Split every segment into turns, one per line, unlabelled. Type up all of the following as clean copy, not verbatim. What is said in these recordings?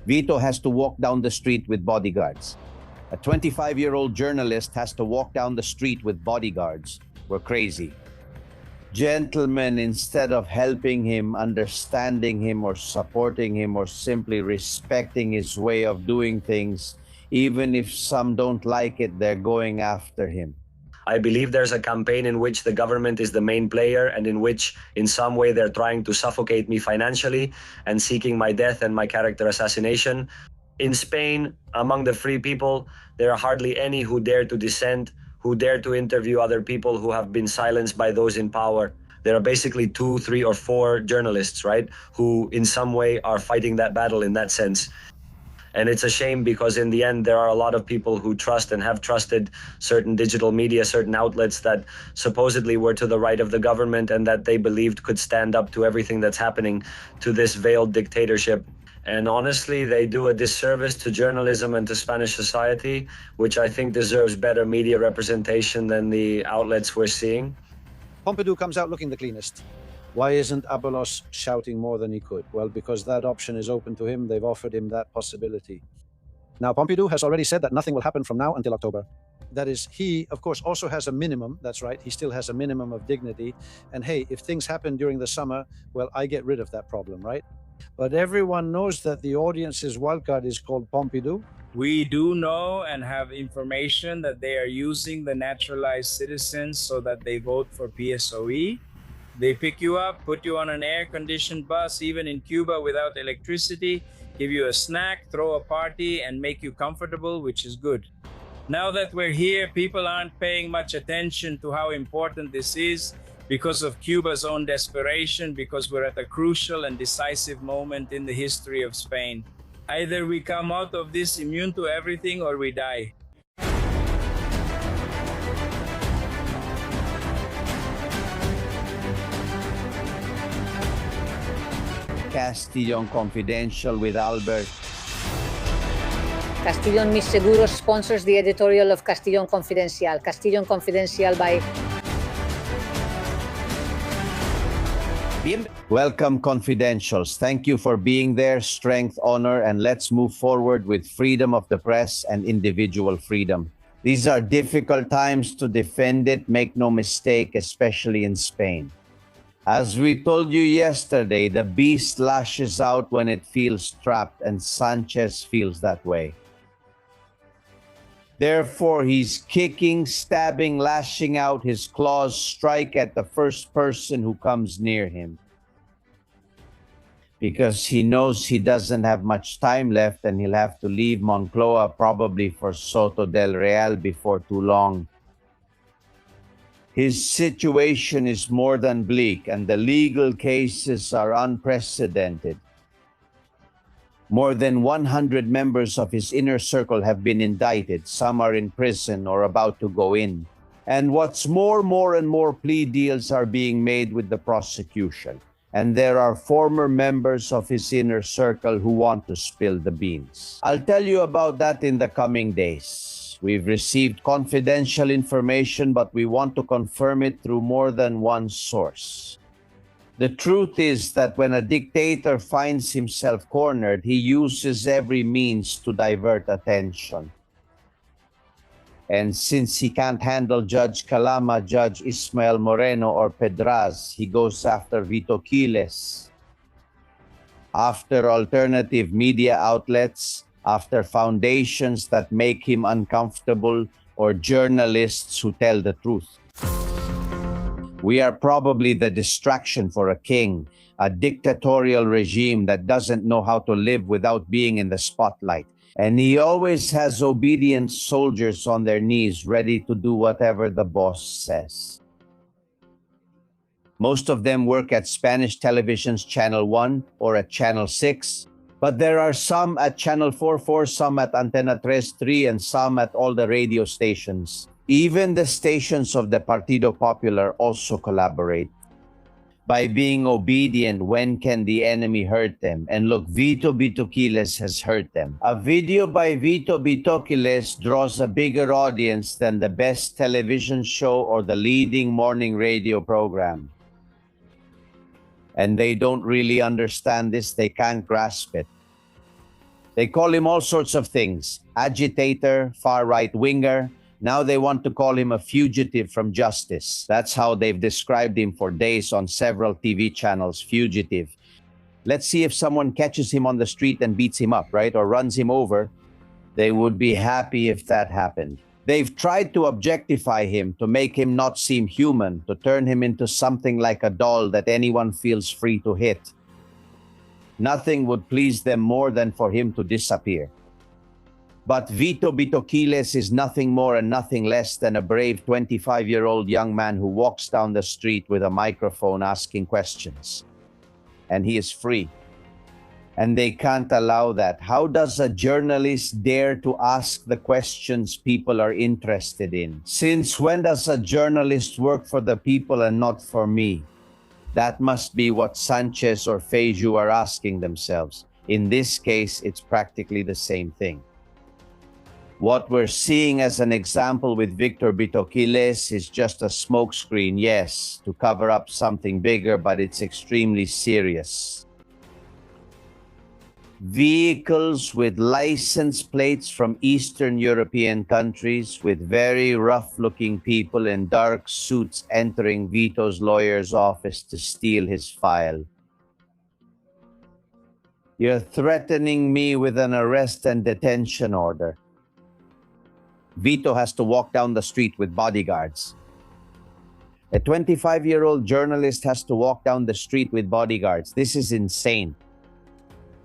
Vito has to walk down the street with bodyguards. A 25-year-old journalist has to walk down the street with bodyguards. We're crazy. Gentlemen, instead of helping him, understanding him, or supporting him, or simply respecting his way of doing things, even if some don't like it, they're going after him.
I believe there's a campaign in which the government is the main player and in which, in some way, they're trying to suffocate me financially and seeking my death and my character assassination. In Spain, among the free people, there are hardly any who dare to dissent, who dare to interview other people who have been silenced by those in power. There are basically 2, 3, or 4 journalists, right, who in some way are fighting that battle in that sense. And it's a shame because in the end, there are a lot of people who trust and have trusted certain digital media, certain outlets that supposedly were to the right of the government and that they believed could stand up to everything that's happening to this veiled dictatorship. And honestly, they do a disservice to journalism and to Spanish society, which I think deserves better media representation than the outlets we're seeing.
Pompidou comes out looking the cleanest. Why isn't Abelos shouting more than he could? Well, because that option is open to him. They've offered him that possibility. Now, Pompidou has already said that nothing will happen from now until October. That is, he, of course, also has a minimum. That's right. He still has a minimum of dignity. And hey, if things happen during the summer, well, I get rid of that problem, right? But everyone knows that the audience's wildcard is called Pompidou.
We do know and have information that they are using the naturalized citizens so that they vote for PSOE. They pick you up, put you on an air-conditioned bus, even in Cuba without electricity, give you a snack, throw a party, and make you comfortable, which is good. Now that we're here, people aren't paying much attention to how important this is because of Cuba's own desperation, because we're at a crucial and decisive moment in the history of Spain. Either we come out of this immune to everything or we die.
Castillon Confidential with Albert.
Castillon Mis Seguros sponsors the editorial of Castillon Confidencial. Castillon Confidencial by...
Welcome, Confidentials. Thank you for being there. Strength, honor, and let's move forward with freedom of the press and individual freedom. These are difficult times to defend it, make no mistake, especially in Spain. As we told you yesterday, the beast lashes out when it feels trapped, and Sanchez feels that way. Therefore, he's kicking, stabbing, lashing out his claws, strike at the first person who comes near him. Because he knows he doesn't have much time left and he'll have to leave Moncloa probably for Soto del Real before too long. His situation is more than bleak and the legal cases are unprecedented. More than 100 members of his inner circle have been indicted. Some are in prison or about to go in. And what's more and more plea deals are being made with the prosecution. And there are former members of his inner circle who want to spill the beans. I'll tell you about that in the coming days. We've received confidential information, but we want to confirm it through more than one source. The truth is that when a dictator finds himself cornered, he uses every means to divert attention. And since he can't handle Judge Calama, Judge Ismael Moreno, or Pedraz, he goes after Vito Quiles. After alternative media outlets, after foundations that make him uncomfortable, or journalists who tell the truth. We are probably the distraction for a king, a dictatorial regime that doesn't know how to live without being in the spotlight. And he always has obedient soldiers on their knees ready to do whatever the boss says. Most of them work at Spanish television's Channel 1 or at Channel 6, but there are some at Channel 44, some at Antena 3, and some at all the radio stations. Even the stations of the Partido Popular also collaborate. By being obedient, when can the enemy hurt them? And look, Vito Quiles has hurt them. A video by Vito Quiles draws a bigger audience than the best television show or the leading morning radio program. And they don't really understand this, they can't grasp it. They call him all sorts of things: agitator, far-right winger. Now they want to call him a fugitive from justice. That's how they've described him for days on several TV channels, fugitive. Let's see if someone catches him on the street and beats him up, right? Or runs him over. They would be happy if that happened. They've tried to objectify him, to make him not seem human, to turn him into something like a doll that anyone feels free to hit. Nothing would please them more than for him to disappear. But Vito Quiles is nothing more and nothing less than a brave 25-year-old young man who walks down the street with a microphone asking questions. And he is free. And they can't allow that. How does a journalist dare to ask the questions people are interested in? Since when does a journalist work for the people and not for me? That must be what Sanchez or Feiju are asking themselves. In this case, it's practically the same thing. What we're seeing as an example with Victor Quiles is just a smokescreen, yes, to cover up something bigger, but it's extremely serious. Vehicles with license plates from Eastern European countries with very rough-looking people in dark suits entering Vito's lawyer's office to steal his file. You're threatening me with an arrest and detention order. Vito has to walk down the street with bodyguards. A 25-year-old journalist has to walk down the street with bodyguards. This is insane.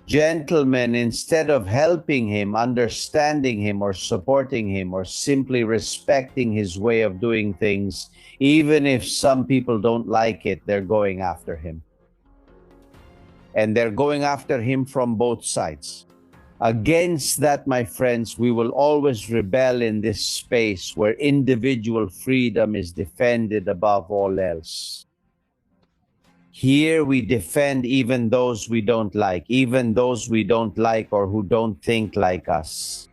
Gentlemen, instead of helping him, understanding him, or supporting him, or simply respecting his way of doing things, even if some people don't like it, they're going after him. And they're going after him from both sides. Against that, my friends, we will always rebel in this space where individual freedom is defended above all else. Here we defend even those we don't like, or who don't think like us.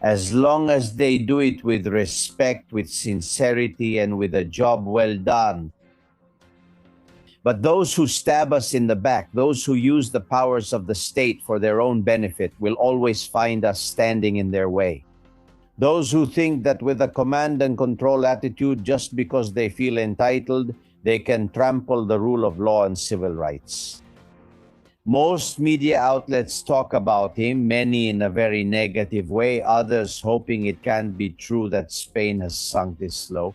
As long as they do it with respect, with sincerity, and with a job well done. But those who stab us in the back, those who use the powers of the state for their own benefit, will always find us standing in their way. Those who think that with a command and control attitude, just because they feel entitled, they can trample the rule of law and civil rights. Most media outlets talk about him, many in a very negative way, others hoping it can't be true that Spain has sunk this low.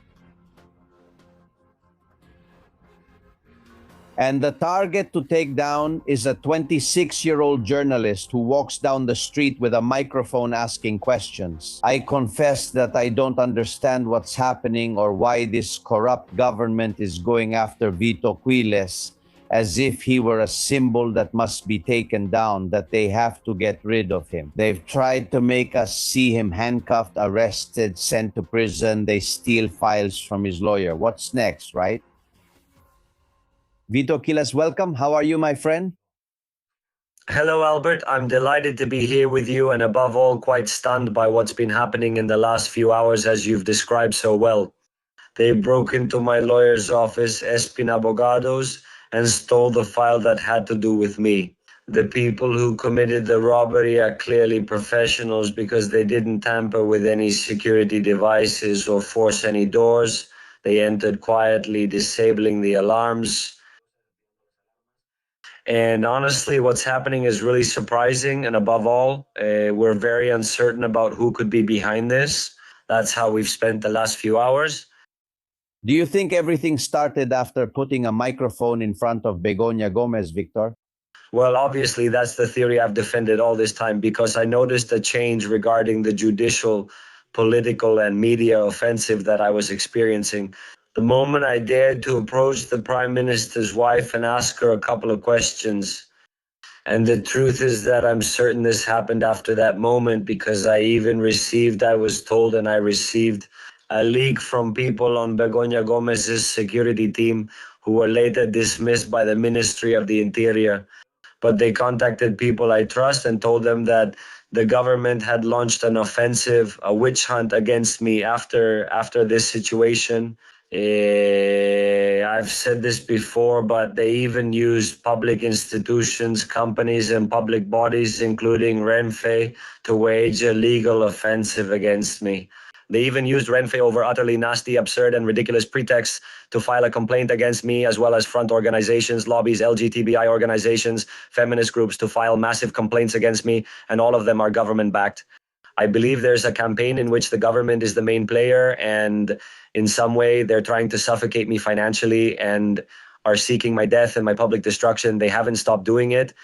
And the target to take down is a 26-year-old journalist who walks down the street with a microphone asking questions. I confess that I don't understand what's happening or why this corrupt government is going after Vito Quiles as if he were a symbol that must be taken down, that they have to get rid of him. They've tried to make us see him handcuffed, arrested, sent to prison. They steal files from his lawyer. What's next, right? Vito Quiles, welcome. How are you, my friend?
Hello, Albert. I'm delighted to be here with you, and above all, quite stunned by what's been happening in the last few hours, as you've described so well. They broke into my lawyer's office, Espin Abogados, and stole the file that had to do with me. The people who committed the robbery are clearly professionals because they didn't tamper with any security devices or force any doors. They entered quietly, disabling the alarms. And honestly, what's happening is really surprising. And above all, we're very uncertain about who could be behind this. That's how we've spent the last few hours.
Do you think everything started after putting a microphone in front of Begoña Gomez, Victor?
Well, obviously, that's the theory I've defended all this time because I noticed a change regarding the judicial, political, and media offensive that I was experiencing. The moment I dared to approach the Prime Minister's wife and ask her a couple of questions. And the truth is that I'm certain this happened after that moment because I was told and I received a leak from people on Begoña Gomez's security team who were later dismissed by the Ministry of the Interior. But they contacted people I trust and told them that the government had launched an offensive, a witch hunt against me after this situation. I've said this before, but they even used public institutions, companies, and public bodies, including Renfe, to wage a legal offensive against me. They even used Renfe over utterly nasty, absurd, and ridiculous pretexts to file a complaint against me, as well as front organizations, lobbies, LGTBI organizations, feminist groups to file massive complaints against me, and all of them are government backed. I believe there's a campaign in which the government is the main player, and in some way they're trying to suffocate me financially and are seeking my death and my public destruction. They haven't stopped doing it.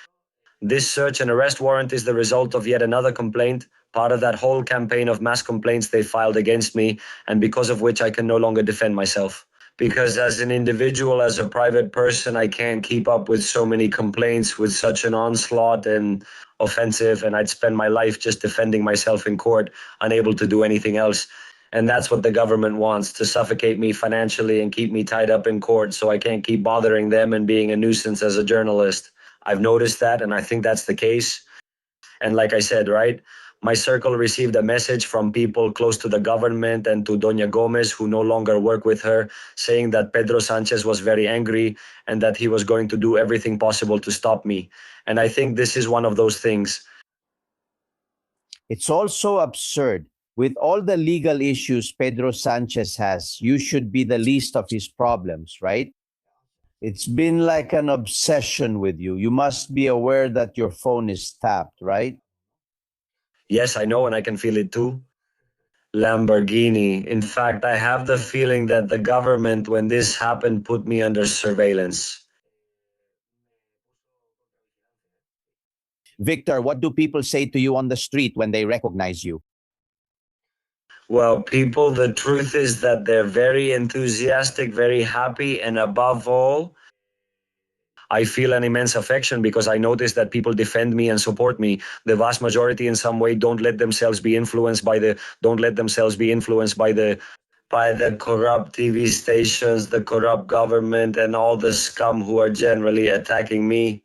This search and arrest warrant is the result of yet another complaint, part of that whole campaign of mass complaints they filed against me, and because of which I can no longer defend myself. Because as an individual, as a private person, I can't keep up with so many complaints, with such an onslaught and offensive, and I'd spend my life just defending myself in court, unable to do anything else. And that's what the government wants, to suffocate me financially and keep me tied up in court so I can't keep bothering them and being a nuisance as a journalist. I've noticed that, and I think that's the case. And like I said, right, my circle received a message from people close to the government and to Doña Gomez, who no longer work with her, saying that Pedro Sanchez was very angry and that he was going to do everything possible to stop me. And I think this is one of those things.
It's also absurd. With all the legal issues Pedro Sanchez has, you should be the least of his problems, right? It's been like an obsession with you. You must be aware that your phone is tapped, right?
Yes, I know, and I can feel it too. Lamborghini. In fact, I have the feeling that the government, when this happened, put me under surveillance.
Victor, what do people say to you on the street when they recognize you?
Well, people, the truth is that they're very enthusiastic, very happy, and above all, I feel an immense affection because I notice that people defend me and support me. The vast majority in some way don't let themselves be influenced by the corrupt TV stations, the corrupt government, and all the scum who are generally attacking me.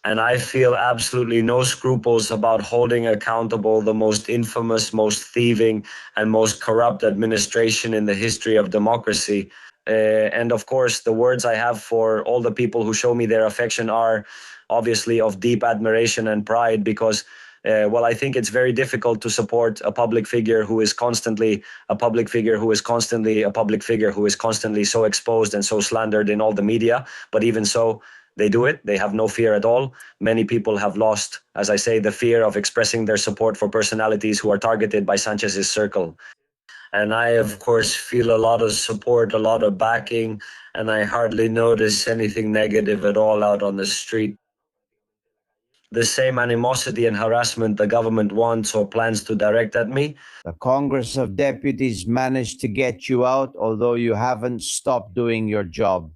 And I feel absolutely no scruples about holding accountable the most infamous, most thieving, and most corrupt administration in the history of democracy. And of course, the words I have for all the people who show me their affection are obviously of deep admiration and pride because well, I think it's very difficult to support a public figure who is constantly a public figure who is constantly a public figure who is constantly so exposed and so slandered in all the media. But even so, they do it. They have no fear at all. Many people have lost, as I say, the fear of expressing their support for personalities who are targeted by Sanchez's circle. And I, of course, feel a lot of support, a lot of backing, and I hardly notice anything negative at all out on the street. The same animosity and harassment the government wants or plans to direct at me.
The Congress of Deputies managed to get you out, although you haven't stopped doing your job.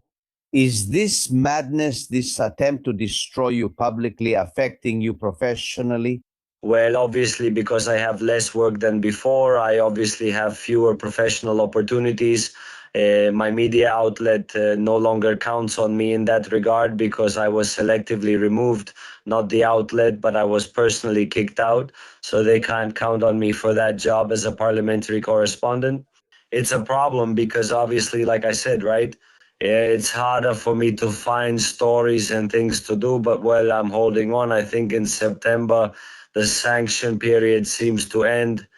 Is this madness, this attempt to destroy you publicly, affecting you professionally?
Well, obviously, because I have less work than before, I obviously have fewer professional opportunities. My media outlet no longer counts on me in that regard because I was selectively removed, not the outlet, but I was personally kicked out. So they can't count on me for that job as a parliamentary correspondent. It's a problem because obviously, like I said, right? It's harder for me to find stories and things to do, but well, I'm holding on. I think in September, the sanction period seems to end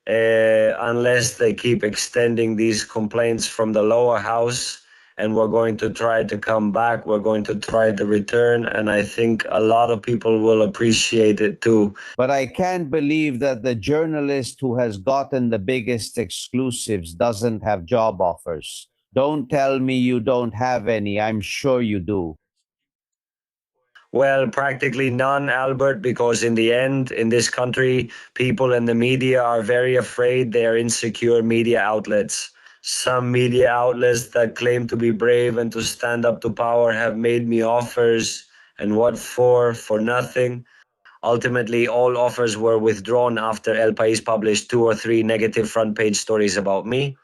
unless they keep extending these complaints from the lower house. And we're going to try to come back. We're going to try to return. And I think a lot of people will appreciate it too.
But I can't believe that the journalist who has gotten the biggest exclusives doesn't have job offers. Don't tell me you don't have any. I'm sure you do.
Well, practically none, Albert, because in the end, in this country, people in the media are very afraid they are insecure media outlets. Some media outlets that claim to be brave and to stand up to power have made me offers. And what for? For nothing. Ultimately, all offers were withdrawn after El País published 2 or 3 negative front page stories about me.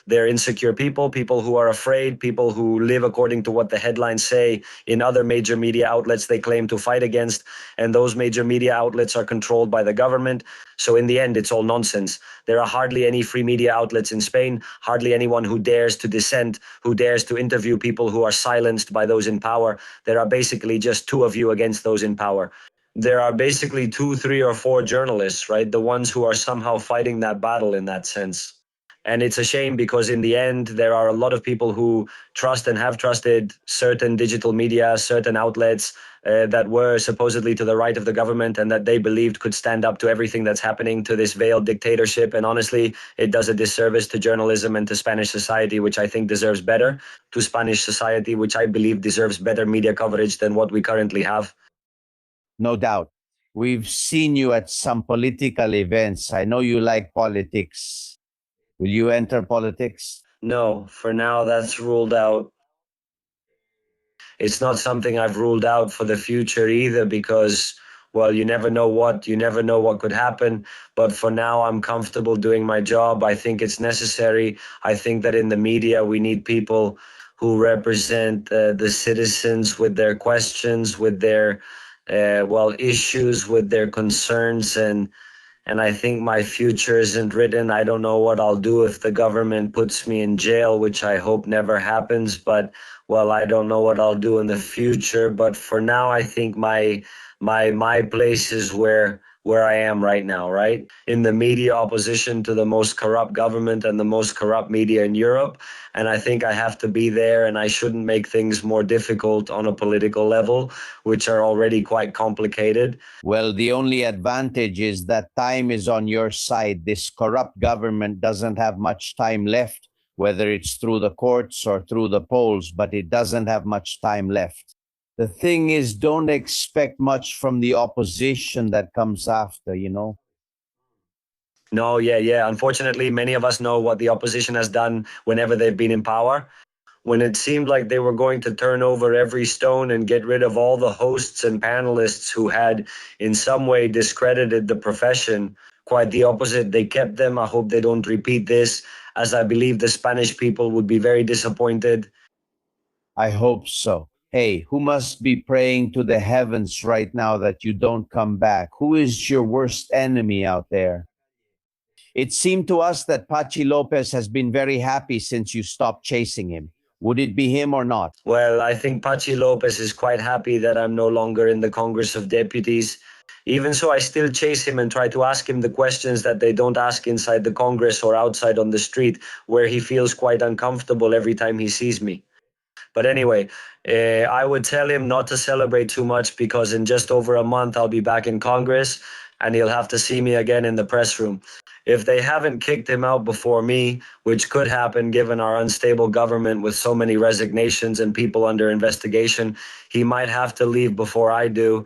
They're insecure people, people who are afraid, people who live according to what the headlines say in other major media outlets they claim to fight against. And those major media outlets are controlled by the government. So in the end, it's all nonsense. There are hardly any free media outlets in Spain, hardly anyone who dares to dissent, who dares to interview people who are silenced by those in power. There are basically just two of you against those in power. There are basically 2, 3, or 4 journalists, right? The ones who are somehow fighting that battle in that sense. And it's a shame because in the end, there are a lot of people who trust and have trusted certain digital media, certain outlets that were supposedly to the right of the government and that they believed could stand up to everything that's happening to this veiled dictatorship. And honestly, it does a disservice to journalism and to Spanish society, which I think deserves better, to Spanish society, which I believe deserves better media coverage than what we currently have.
No doubt. We've seen you at some political events. I know you like politics. Will you enter politics?
No, for now, that's ruled out. It's not something I've ruled out for the future either because, well, you never know what could happen. But for now, I'm comfortable doing my job. I think it's necessary. I think that in the media, we need people who represent the citizens with their questions, with their, issues, with their concerns. And I think my future isn't written. I don't know what I'll do if the government puts me in jail, which I hope never happens. But well, I don't know what I'll do in the future. But for now, I think my place is where I am right now, right? In the media opposition to the most corrupt government and the most corrupt media in Europe. And I think I have to be there and I shouldn't make things more difficult on a political level, which are already quite complicated.
Well, the only advantage is that time is on your side. This corrupt government doesn't have much time left, whether it's through the courts or through the polls, but it doesn't have much time left. The thing is, don't expect much from the opposition that comes after, you know?
No, yeah. Unfortunately, many of us know what the opposition has done whenever they've been in power. When it seemed like they were going to turn over every stone and get rid of all the hosts and panelists who had in some way discredited the profession, quite the opposite. They kept them. I hope they don't repeat this, as I believe the Spanish people would be very disappointed.
I hope so. Hey, who must be praying to the heavens right now that you don't come back? Who is your worst enemy out there? It seemed to us that Pachi Lopez has been very happy since you stopped chasing him. Would it be him or not?
Well, I think Pachi Lopez is quite happy that I'm no longer in the Congress of Deputies. Even so, I still chase him and try to ask him the questions that they don't ask inside the Congress or outside on the street, where he feels quite uncomfortable every time he sees me. But anyway, I would tell him not to celebrate too much because in just over a month, I'll be back in Congress and he'll have to see me again in the press room. If they haven't kicked him out before me, which could happen given our unstable government with so many resignations and people under investigation, he might have to leave before I do.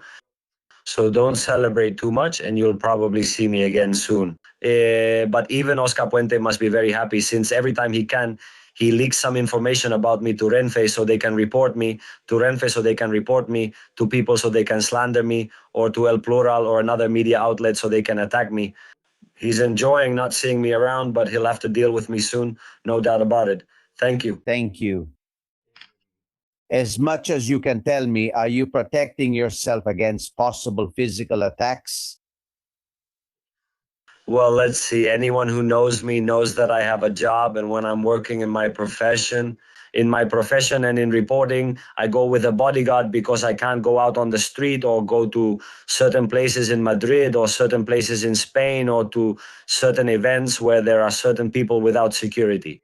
So don't celebrate too much and you'll probably see me again soon. But even Oscar Puente must be very happy since every time he can, he leaks some information about me to Renfe so they can report me, to Renfe so they can report me, to people so they can slander me, or to El Plural or another media outlet so they can attack me. He's enjoying not seeing me around, but he'll have to deal with me soon, no doubt about it. Thank you.
Thank you. As much as you can tell me, are you protecting yourself against possible physical attacks?
Well, let's see. Anyone who knows me knows that I have a job, and when I'm working in my profession and in reporting, I go with a bodyguard because I can't go out on the street or go to certain places in Madrid or certain places in Spain or to certain events where there are certain people without security.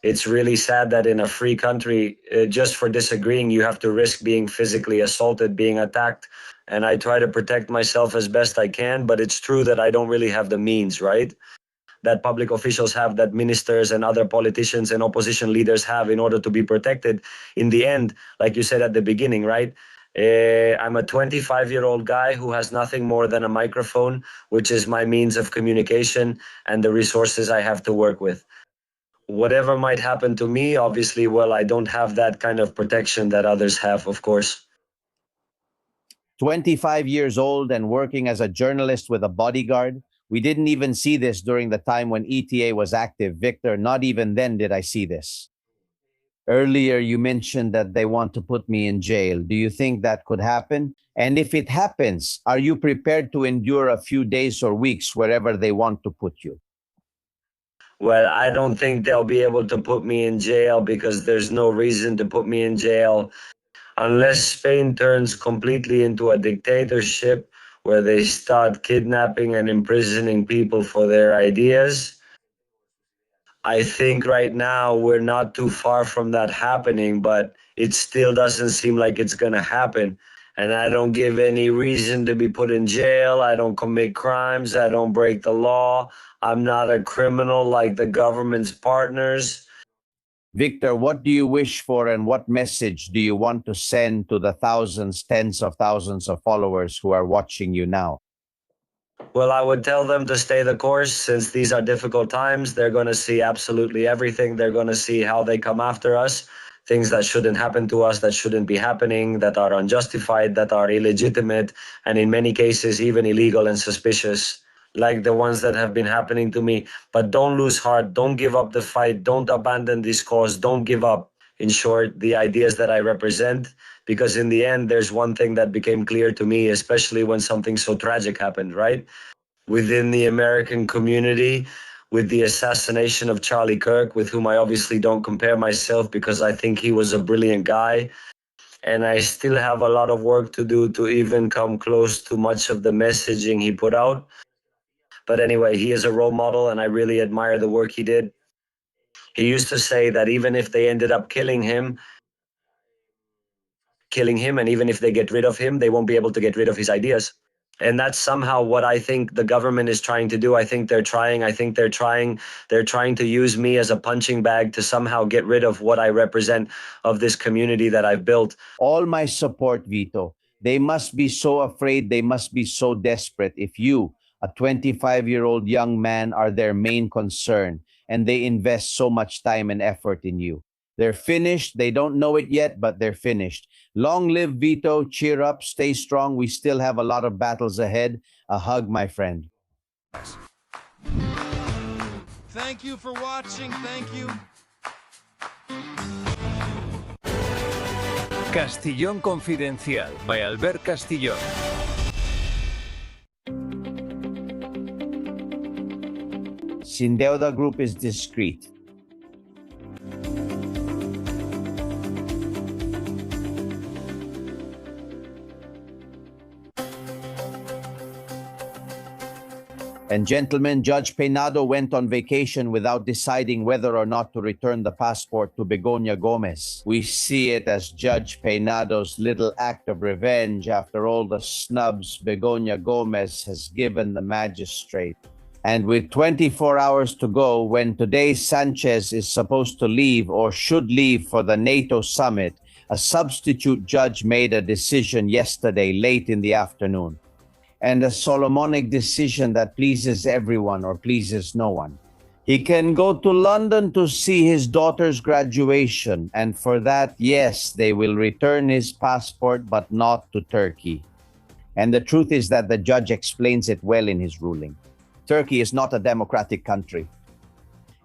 It's really sad that in a free country, just for disagreeing, you have to risk being physically assaulted, being attacked. And I try to protect myself as best I can, but it's true that I don't really have the means, right? That public officials have, that ministers and other politicians and opposition leaders have in order to be protected. In the end, like you said at the beginning, right? I'm a 25-year-old guy who has nothing more than a microphone, which is my means of communication and the resources I have to work with. Whatever might happen to me, obviously, well, I don't have that kind of protection that others have, of course.
25 years old and working as a journalist with a bodyguard? We didn't even see this during the time when ETA was active. Victor, not even then did I see this. Earlier, you mentioned that they want to put me in jail. Do you think that could happen? And if it happens, are you prepared to endure a few days or weeks wherever they want to put you?
Well, I don't think they'll be able to put me in jail because there's no reason to put me in jail unless Spain turns completely into a dictatorship where they start kidnapping and imprisoning people for their ideas. I think right now we're not too far from that happening, but it still doesn't seem like it's going to happen. And I don't give any reason to be put in jail. I don't commit crimes. I don't break the law. I'm not a criminal like the government's partners.
Victor, what do you wish for and what message do you want to send to the thousands, tens of thousands of followers who are watching you now?
Well, I would tell them to stay the course since these are difficult times. They're going to see absolutely everything. They're going to see how they come after us, things that shouldn't happen to us, that shouldn't be happening, that are unjustified, that are illegitimate, and in many cases, even illegal and suspicious, like the ones that have been happening to me. But don't lose heart. Don't give up the fight. Don't abandon this cause. Don't give up. In short, the ideas that I represent, because in the end, there's one thing that became clear to me, especially when something so tragic happened, right? Within the American community, with the assassination of Charlie Kirk, with whom I obviously don't compare myself because I think he was a brilliant guy. And I still have a lot of work to do to even come close to much of the messaging he put out. But anyway, he is a role model and I really admire the work he did. He used to say that even if they ended up killing him, and even if they get rid of him, they won't be able to get rid of his ideas. And that's somehow what I think the government is trying to do. I think they're trying to use me as a punching bag to somehow get rid of what I represent of this community that I've built.
All my support, Vito. They must be so afraid, they must be so desperate if you, a 25-year-old young man, are their main concern and they invest so much time and effort in you. They're finished. They don't know it yet, but they're finished. Long live Vito. Cheer up. Stay strong. We still have a lot of battles ahead. A hug, my friend.
Thank you for watching. Thank you.
Castillón Confidencial by Albert Castillón.
Sindeuda Group is discreet. And gentlemen, Judge Peinado went on vacation without deciding whether or not to return the passport to Begoña Gomez. We see it as Judge Peinado's little act of revenge after all the snubs Begoña Gomez has given the magistrate. And with 24 hours to go, when today Sanchez is supposed to leave or should leave for the NATO summit, a substitute judge made a decision yesterday late in the afternoon. And a Solomonic decision that pleases everyone or pleases no one. He can go to London to see his daughter's graduation, and for that, yes, they will return his passport, but not to Turkey. And the truth is that the judge explains it well in his ruling. Turkey is not a democratic country.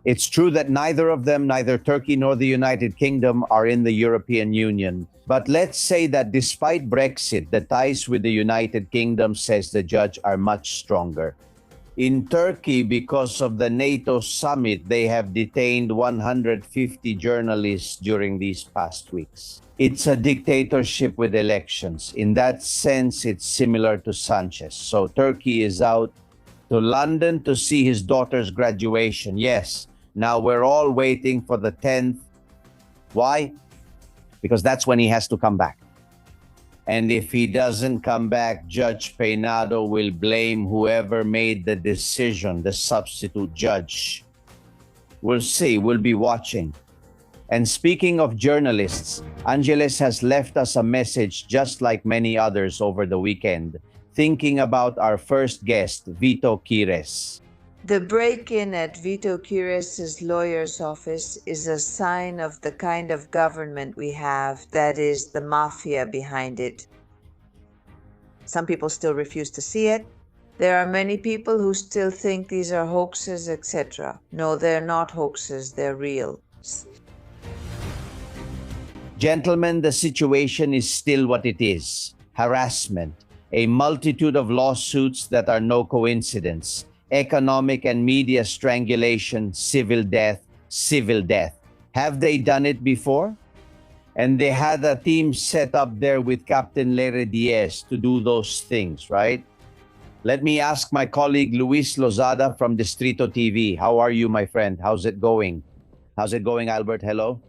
It's true that neither of them, neither Turkey nor the United Kingdom, are in the European Union. But let's say that despite Brexit, the ties with the United Kingdom, says the judge, are much stronger. In Turkey, because of the NATO summit, they have detained 150 journalists during these past weeks. It's a dictatorship with elections. In that sense, it's similar to Sanchez. So Turkey is out to London to see his daughter's graduation. Yes, now we're all waiting for the 10th. Why? Because that's when he has to come back. And if he doesn't come back, Judge Peinado will blame whoever made the decision, the substitute judge. We'll see, we'll be watching. And speaking of journalists, Angeles has left us a message just like many others over the weekend, thinking about our first guest, Vito Quiles.
The break-in at Vito Quiles' lawyer's office is a sign of the kind of government we have, that is, the mafia behind it. Some people still refuse to see it, There are many people who still think these are hoaxes, etc. No, they're not hoaxes, they're real.
Gentlemen, the situation is still what it is. Harassment, a multitude of lawsuits that are no coincidence, economic and media strangulation, civil death, civil death. Have they done it before? And they had a team set up there with Captain Lere Diaz to do those things, right? Let me ask my colleague Luis Lozada from Distrito TV. How are you, my friend? How's it going? How's it going, Albert? Hello?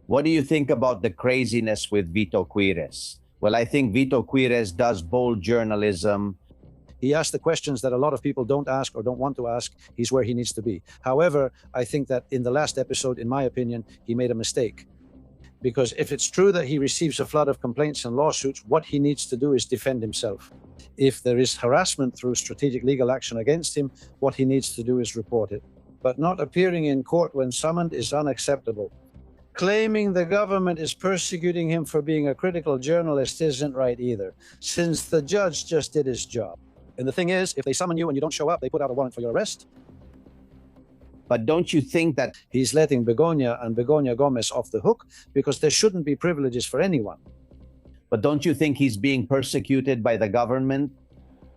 What do you think about the craziness with Vito Quiles? Well, I think Vito Quiles does bold journalism.
He asked the questions that a lot of people don't ask or don't want to ask. He's where he needs to be. However, I think that in the last episode, in my opinion, he made a mistake. Because if it's true that he receives a flood of complaints and lawsuits, what he needs to do is defend himself. If there is harassment through strategic legal action against him, what he needs to do is report it. But not appearing in court when summoned is unacceptable. Claiming the government is persecuting him for being a critical journalist isn't right either, since the judge just did his job. And the thing is, if they summon you and you don't show up, they put out a warrant for your arrest.
But don't you think that
He's letting Begonia and Begonia Gomez off the hook because there shouldn't be privileges for anyone.
But don't you think he's being persecuted by the government?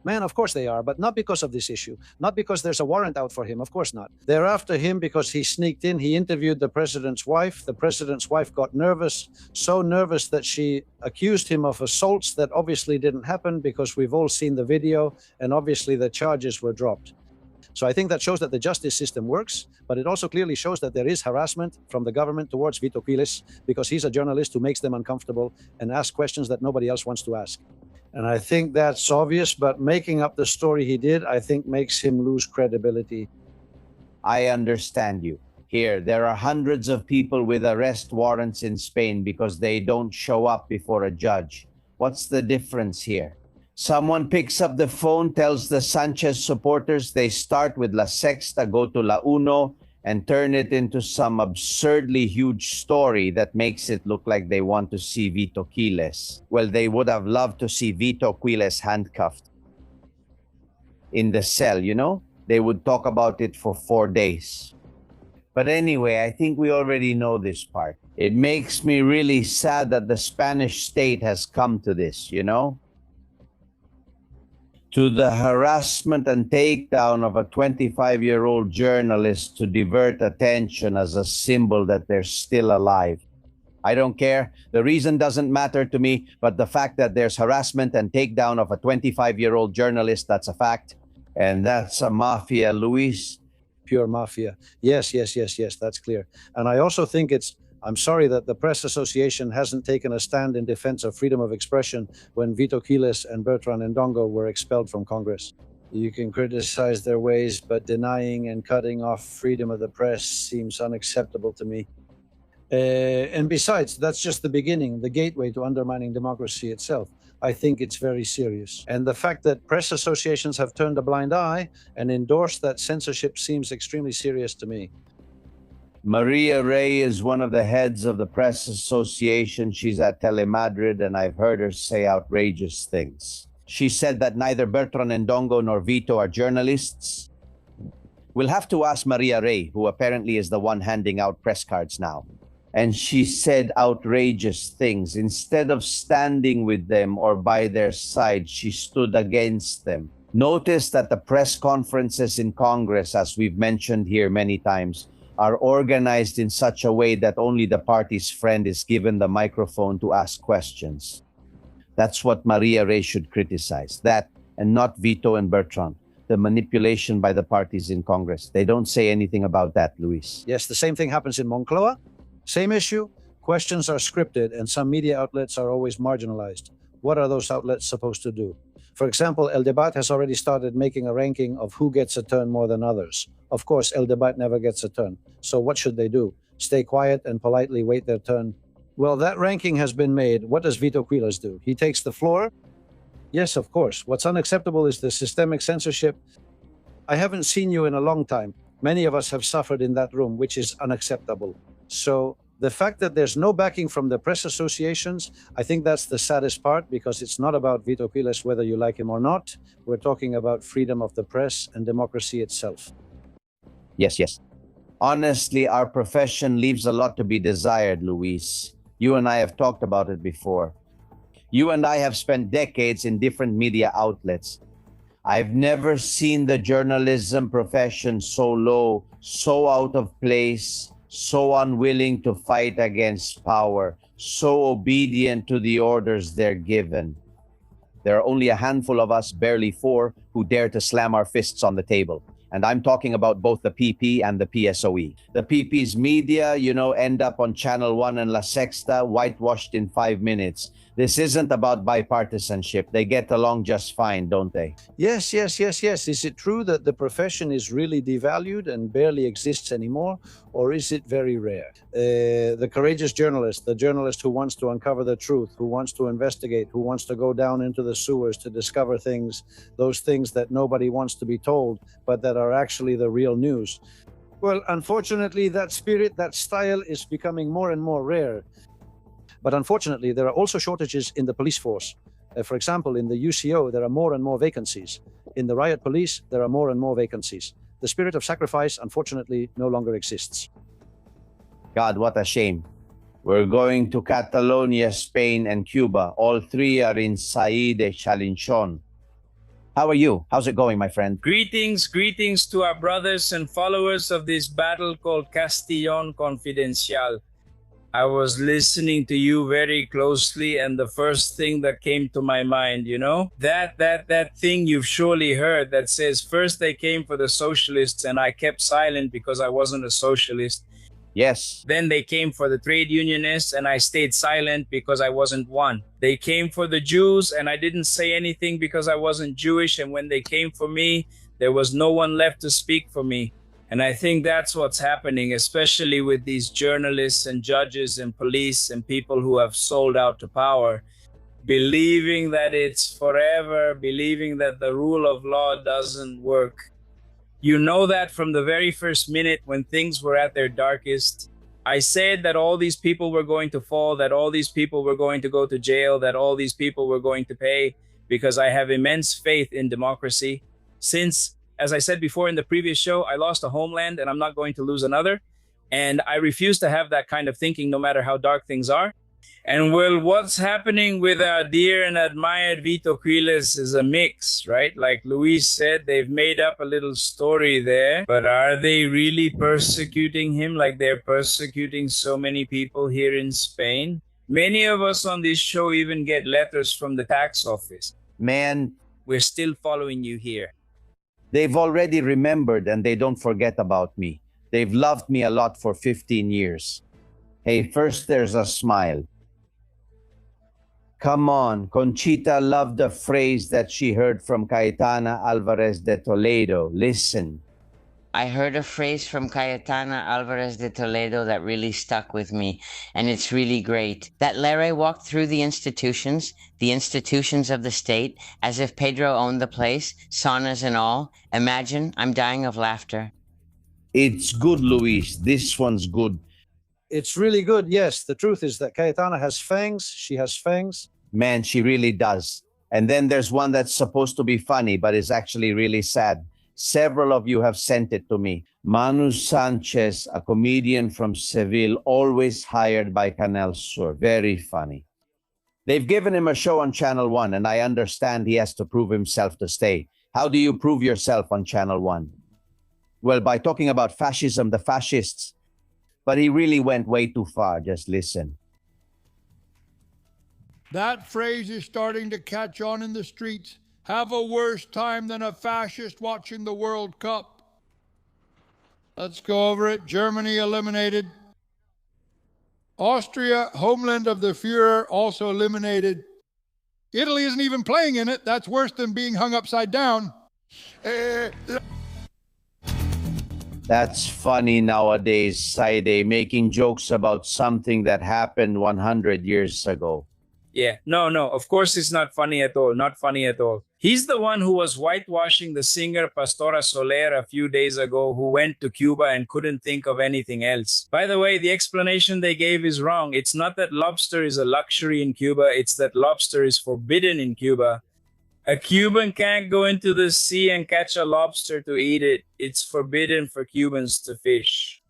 Man, of course they are, but not because of this issue. Not because there's a warrant out for him, of course not. They're after him because he sneaked in, he interviewed the president's wife. The president's wife got nervous, so nervous that she accused him of assaults that obviously didn't happen because we've all seen the video and obviously the charges were dropped. So I think that shows that the justice system works, but it also clearly shows that there is harassment from the government towards Vito Quiles because he's a journalist who makes them uncomfortable and asks questions that nobody else wants to ask. And I think that's obvious, but making up the story he did, I think makes him lose credibility.
I understand you. Here, there are hundreds of people with arrest warrants in Spain because they don't show up before a judge. What's the difference here? Someone picks up the phone, tells the Sanchez supporters they start with La Sexta, go to La Uno, and turn it into some absurdly huge story that makes it look like they want to see Vito Quiles. Well, they would have loved to see Vito Quiles handcuffed in the cell, you know? They would talk about it for 4 days. But anyway, I think we already know this part. It makes me really sad that the Spanish state has come to this, you know? To the harassment and takedown of a 25-year-old journalist to divert attention as a symbol that they're still alive. I don't care. The reason doesn't matter to me, but the fact that there's harassment and takedown of a 25-year-old journalist, that's a fact. And that's a mafia, Luis.
Pure mafia. Yes, that's clear. And I also think I'm sorry that the Press Association hasn't taken a stand in defense of freedom of expression when Vito Quiles and Bertrand Ndongo were expelled from Congress. You can criticize their ways, but denying and cutting off freedom of the press seems unacceptable to me. And besides, that's just the beginning, the gateway to undermining democracy itself. I think it's very serious. And the fact that press associations have turned a blind eye and endorsed that censorship seems extremely serious to me.
Maria Rey is one of the heads of the Press Association. She's at Telemadrid, and I've heard her say outrageous things. She said that neither Bertrand Ndongo nor Vito are journalists. We'll have to ask Maria Rey, who apparently is the one handing out press cards now. And she said outrageous things. Instead of standing with them or by their side, she stood against them. Notice that the press conferences in Congress, as we've mentioned here many times, are organized in such a way that only the party's friend is given the microphone to ask questions. That's what Maria Rey should criticize, that and not Vito and Bertrand, the manipulation by the parties in Congress. They don't say anything about that, Luis.
Yes, the same thing happens in Moncloa. Same issue. Questions are scripted and some media outlets are always marginalized. What are those outlets supposed to do? For example, El Debat has already started making a ranking of who gets a turn more than others. Of course, El Debat never gets a turn. So what should they do? Stay quiet and politely wait their turn? Well, that ranking has been made. What does Vito Quiles do? He takes the floor? Yes, of course. What's unacceptable is the systemic censorship. I haven't seen you in a long time. Many of us have suffered in that room, which is unacceptable. So The fact that there's no backing from the press associations, I think that's the saddest part, because it's not about Vito Quiles whether you like him or not. We're talking about freedom of the press and democracy itself.
Yes, yes. Honestly, our profession leaves a lot to be desired, Luis. You and I have talked about it before. You and I have spent decades in different media outlets. I've never seen the journalism profession so low, so out of place, so unwilling to fight against power, so obedient to the orders they're given. There are only a handful of us, barely 4, who dare to slam our fists on the table. And I'm talking about both the PP and the PSOE. The PP's media, end up on Channel 1 and La Sexta, whitewashed in 5 minutes. This isn't about bipartisanship. They get along just fine, don't they?
Yes. Is it true that the profession is really devalued and barely exists anymore, or is it very rare? The courageous journalist, the journalist who wants to uncover the truth, who wants to investigate, who wants to go down into the sewers to discover things, those things that nobody wants to be told, but that are actually the real news. Well, unfortunately, that spirit, that style is becoming more and more rare. But unfortunately, there are also shortages in the police force. For example, in the UCO, there are more and more vacancies. In the riot police, there are more and more vacancies. The spirit of sacrifice, unfortunately, no longer exists.
God, what a shame. We're going to Catalonia, Spain, and Cuba. All 3 are in Saí de Chalinchon. How are you? How's it going, my friend?
Greetings to our brothers and followers of this battle called Castillon Confidencial. I was listening to you very closely, and the first thing that came to my mind, that thing you've surely heard that says, first they came for the socialists and I kept silent because I wasn't a socialist.
Yes.
Then they came for the trade unionists and I stayed silent because I wasn't one. They came for the Jews and I didn't say anything because I wasn't Jewish. And when they came for me, there was no one left to speak for me. And I think that's what's happening, especially with these journalists and judges and police and people who have sold out to power, believing that it's forever, believing that the rule of law doesn't work. You know that from the very first minute when things were at their darkest. I said that all these people were going to fall, that all these people were going to go to jail, that all these people were going to pay, because I have immense faith in democracy. Since, as I said before in the previous show, I lost a homeland and I'm not going to lose another. And I refuse to have that kind of thinking no matter how dark things are. And well, what's happening with our dear and admired Vito Quiles is a mix, right? Like Luis said, they've made up a little story there. But are they really persecuting him like they're persecuting so many people here in Spain? Many of us on this show even get letters from the tax office.
Man,
we're still following you here.
They've already remembered and they don't forget about me. They've loved me a lot for 15 years. Hey, first there's a smile. Come on, Conchita loved a phrase that she heard from Cayetana Alvarez de Toledo. Listen.
I heard a phrase from Cayetana Alvarez de Toledo that really stuck with me, and it's really great. That Larry walked through the institutions of the state, as if Pedro owned the place, saunas and all. Imagine, I'm dying of laughter.
It's good, Luis. This one's good.
It's really good, yes. The truth is that Cayetana has fangs. She has fangs.
Man, she really does. And then there's one that's supposed to be funny, but is actually really sad. Several of you have sent it to me. Manu Sanchez, a comedian from Seville, always hired by Canal Sur. Very funny. They've given him a show on Channel 1, and I understand he has to prove himself to stay. How do you prove yourself on Channel 1? Well, by talking about fascism, the fascists. But he really went way too far. Just listen.
That phrase is starting to catch on in the streets. Have a worse time than a fascist watching the World Cup. Let's go over it. Germany eliminated. Austria, homeland of the Führer, also eliminated. Italy isn't even playing in it. That's worse than being hung upside down.
That's funny nowadays, Saide, making jokes about something that happened 100 years ago.
Yeah, no, of course it's not funny at all. Not funny at all. He's the one who was whitewashing the singer Pastora Soler a few days ago, who went to Cuba and couldn't think of anything else. By the way, the explanation they gave is wrong. It's not that lobster is a luxury in Cuba, it's that lobster is forbidden in Cuba. A Cuban can't go into the sea and catch a lobster to eat it. It's forbidden for Cubans to fish.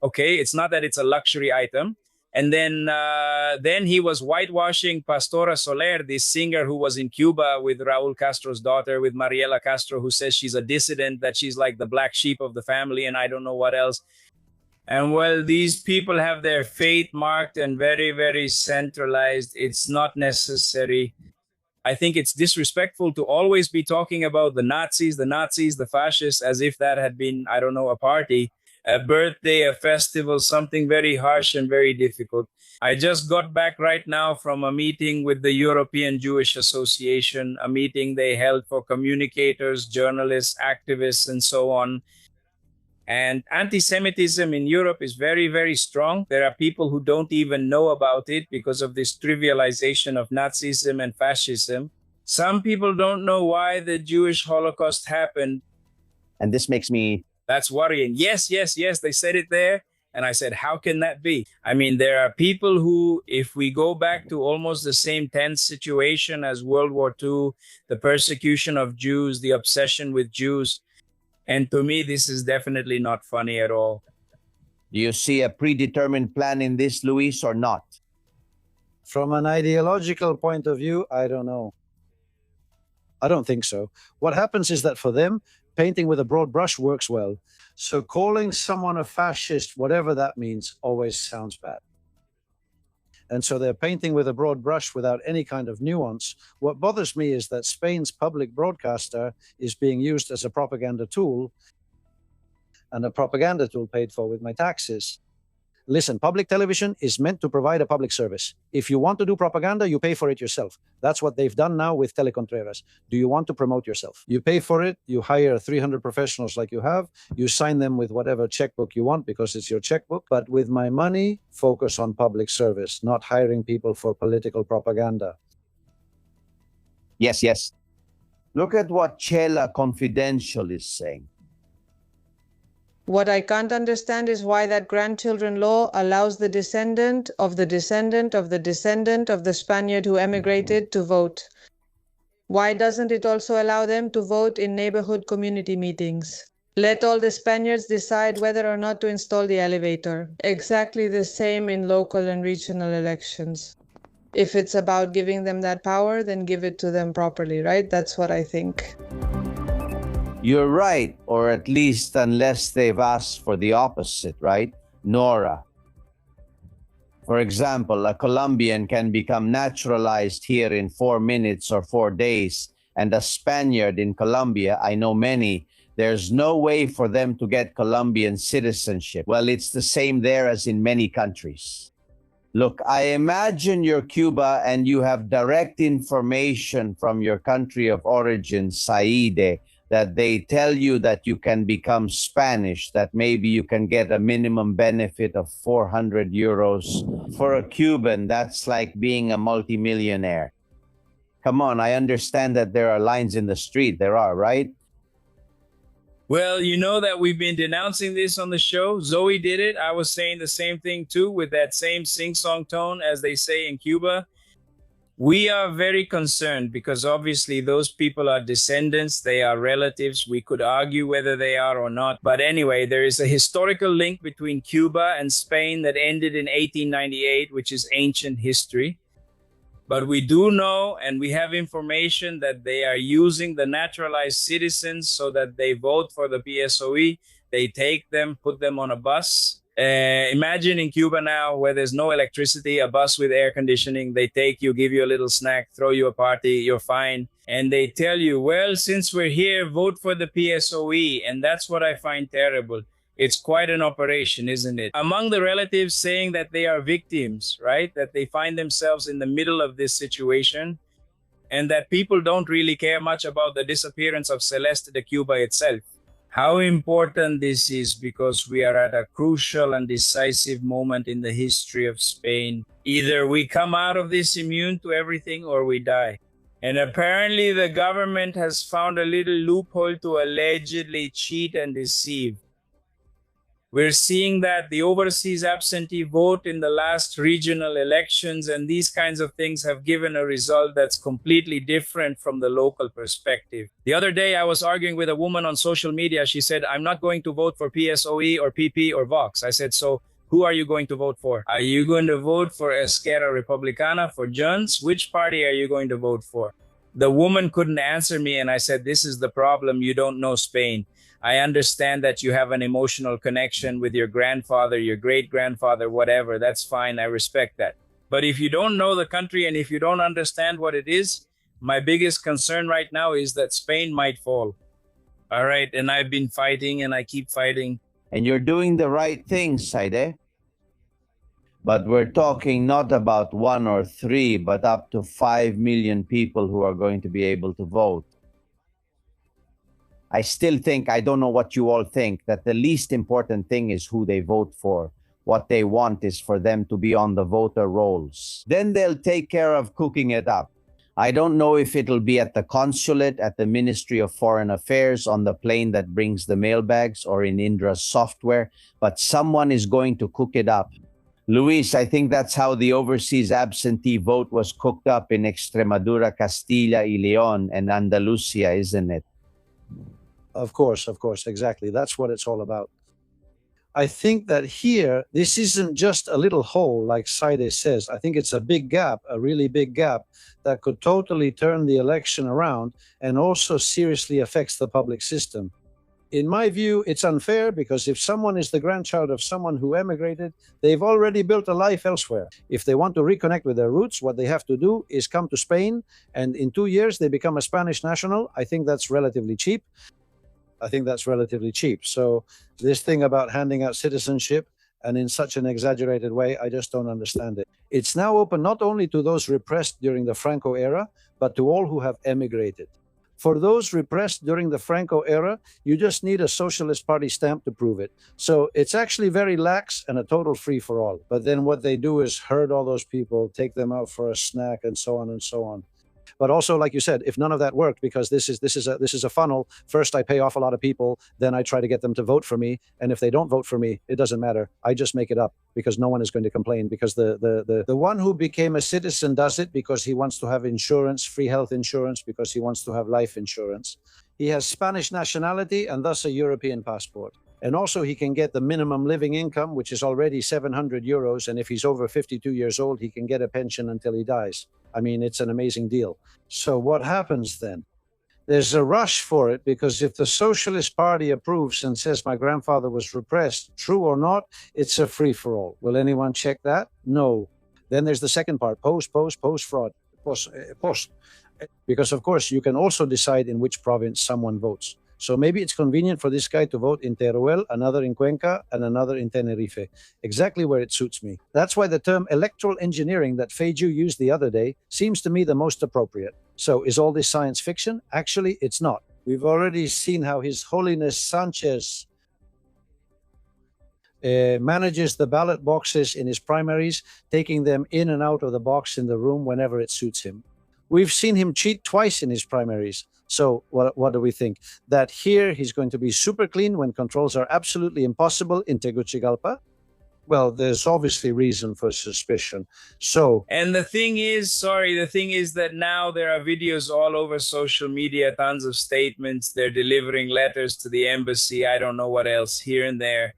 Okay, it's not that it's a luxury item. And then he was whitewashing Pastora Soler, this singer who was in Cuba with Raul Castro's daughter, with Mariela Castro, who says she's a dissident, that she's like the black sheep of the family, and I don't know what else. And well, these people have their fate marked and very, very centralized. It's not necessary. I think it's disrespectful to always be talking about the Nazis, the fascists, as if that had been, I don't know, a party, a birthday, a festival, something very harsh and very difficult. I just got back right now from a meeting with the European Jewish Association, a meeting they held for communicators, journalists, activists, and so on. And anti-Semitism in Europe is very, very strong. There are people who don't even know about it because of this trivialization of Nazism and fascism. Some people don't know why the Jewish Holocaust happened.
And this makes me...
That's worrying. Yes, they said it there. And I said, how can that be? I mean, there are people who, if we go back to almost the same tense situation as World War II, the persecution of Jews, the obsession with Jews, and to me, this is definitely not funny at all.
Do you see a predetermined plan in this, Luis, or not?
From an ideological point of view, I don't know. I don't think so. What happens is that for them, painting with a broad brush works well. So calling someone a fascist, whatever that means, always sounds bad. And so they're painting with a broad brush without any kind of nuance. What bothers me is that Spain's public broadcaster is being used as a propaganda tool, and a propaganda tool paid for with my taxes. Listen, public television is meant to provide a public service. If you want to do propaganda, you pay for it yourself. That's what they've done now with Telecontreras. Do you want to promote yourself? You pay for it, you hire 300 professionals like you have, you sign them with whatever checkbook you want because it's your checkbook. But with my money, focus on public service, not hiring people for political propaganda.
Yes. Look at what Chela Confidential is saying.
What I can't understand is why that grandchildren law allows the descendant of the descendant of the descendant of the Spaniard who emigrated to vote. Why doesn't it also allow them to vote in neighborhood community meetings? Let all the Spaniards decide whether or not to install the elevator. Exactly the same in local and regional elections. If it's about giving them that power, then give it to them properly, right? That's what I think.
You're right, or at least unless they've asked for the opposite, right? Nora. For example, a Colombian can become naturalized here in 4 minutes or 4 days, and a Spaniard in Colombia, I know many, there's no way for them to get Colombian citizenship. Well, it's the same there as in many countries. Look, I imagine you're Cuba and you have direct information from your country of origin, Saide, that they tell you that you can become Spanish, that maybe you can get a minimum benefit of 400 euros. For a Cuban, that's like being a multimillionaire. Come on, I understand that there are lines in the street. There are, right?
Well, you know that we've been denouncing this on the show. Zoe did it. I was saying the same thing too, with that same sing-song tone, as they say in Cuba. We are very concerned because obviously those people are descendants, they are relatives. We could argue whether they are or not. But anyway, there is a historical link between Cuba and Spain that ended in 1898, which is ancient history. But we do know, and we have information, that they are using the naturalized citizens so that they vote for the PSOE. They take them, put them on a bus. Imagine in Cuba now, where there's no electricity, a bus with air conditioning, they take you, give you a little snack, throw you a party, you're fine. And they tell you, well, since we're here, vote for the PSOE. And that's what I find terrible. It's quite an operation, isn't it? Among the relatives saying that they are victims, right? That they find themselves in the middle of this situation, and that people don't really care much about the disappearance of Celeste de Cuba itself. how important this is, because we are at a crucial and decisive moment in the history of Spain. Either we come out of this immune to everything or we die. And apparently the government has found a little loophole to allegedly cheat and deceive. We're seeing that the overseas absentee vote in the last regional elections and these kinds of things have given a result that's completely different from the local perspective. The other day, I was arguing with a woman on social media. She said, I'm not going to vote for PSOE or PP or Vox. I said, so who are you going to vote for? Are you going to vote for Esquerra Republicana, for Junts? Which party are you going to vote for? The woman couldn't answer me, and I said, this is the problem. You don't know Spain. I understand that you have an emotional connection with your grandfather, your great-grandfather, whatever. That's fine. I respect that. But if you don't know the country and if you don't understand what it is, my biggest concern right now is that Spain might fall. All right. And I've been fighting and I keep fighting.
And you're doing the right thing, Saide. But we're talking not about 1 or 3, but up to 5 million people who are going to be able to vote. I still think, I don't know what you all think, that the least important thing is who they vote for. What they want is for them to be on the voter rolls. Then they'll take care of cooking it up. I don't know if it'll be at the consulate, at the Ministry of Foreign Affairs, on the plane that brings the mailbags, or in Indra's software, but someone is going to cook it up. Luis, I think that's how the overseas absentee vote was cooked up in Extremadura, Castilla y León, and Andalusia, isn't it?
Of course, exactly. That's what it's all about. I think that here, this isn't just a little hole, like Saide says. I think it's a big gap, a really big gap, that could totally turn the election around and also seriously affects the public system. In my view, it's unfair because if someone is the grandchild of someone who emigrated, they've already built a life elsewhere. If they want to reconnect with their roots, what they have to do is come to Spain, and in 2 years, they become a Spanish national. I think that's relatively cheap. So this thing about handing out citizenship and in such an exaggerated way, I just don't understand it. It's now open not only to those repressed during the Franco era, but to all who have emigrated. For those repressed during the Franco era, you just need a Socialist Party stamp to prove it. So it's actually very lax and a total free-for-all. But then what they do is herd all those people, take them out for a snack, and so on and so on. But also, like you said, if none of that worked, because this is a funnel, first I pay off a lot of people, then I try to get them to vote for me, and if they don't vote for me, it doesn't matter. I just make it up because no one is going to complain, because the one who became a citizen does it because he wants to have insurance, free health insurance, because he wants to have life insurance. He has Spanish nationality and thus a European passport. And also he can get the minimum living income, which is already 700 euros. And if he's over 52 years old, he can get a pension until he dies. I mean, it's an amazing deal. So what happens then? There's a rush for it, because if the Socialist Party approves and says my grandfather was repressed, true or not, it's a free-for-all. Will anyone check that? No. Then there's the second part, post-fraud, post. Because, of course, you can also decide in which province someone votes. So maybe it's convenient for this guy to vote in Teruel, another in Cuenca, and another in Tenerife, exactly where it suits me. That's why the term electoral engineering that Feiju used the other day seems to me the most appropriate. So is all this science fiction? Actually, it's not. We've already seen how His Holiness Sanchez manages the ballot boxes in his primaries, taking them in and out of the box in the room whenever it suits him. We've seen him cheat twice in his primaries. So what do we think? That here he's going to be super clean when controls are absolutely impossible in Tegucigalpa? Well, there's obviously reason for suspicion. So,
and the thing is that now there are videos all over social media, tons of statements. They're delivering letters to the embassy. I don't know what else, here and there.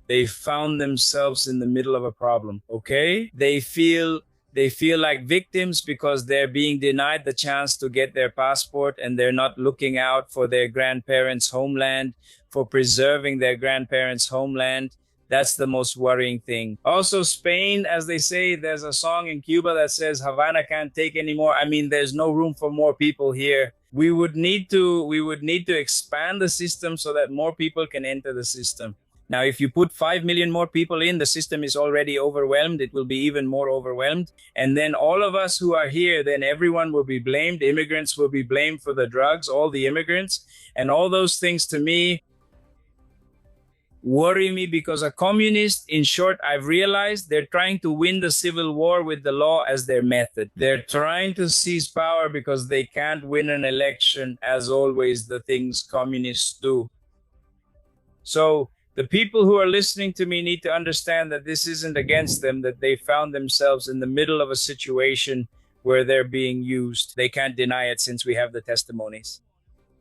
They found themselves in the middle of a problem, okay? They feel like victims because they're being denied the chance to get their passport, and they're not looking out for their grandparents' homeland, for preserving their grandparents' homeland. That's the most worrying thing. Also, Spain, as they say, there's a song in Cuba that says Havana can't take anymore. I mean, there's no room for more people here. We would need to expand the system so that more people can enter the system. Now, if you put 5 million more people in, the system is already overwhelmed. It will be even more overwhelmed. And then all of us who are here, then everyone will be blamed. Immigrants will be blamed for the drugs, all the immigrants. And all those things, to me, worry me because a communist, in short, I've realized they're trying to win the civil war with the law as their method. They're trying to seize power because they can't win an election, as always, the things communists do. So the people who are listening to me need to understand that this isn't against them, that they found themselves in the middle of a situation where they're being used. They can't deny it since we have the testimonies.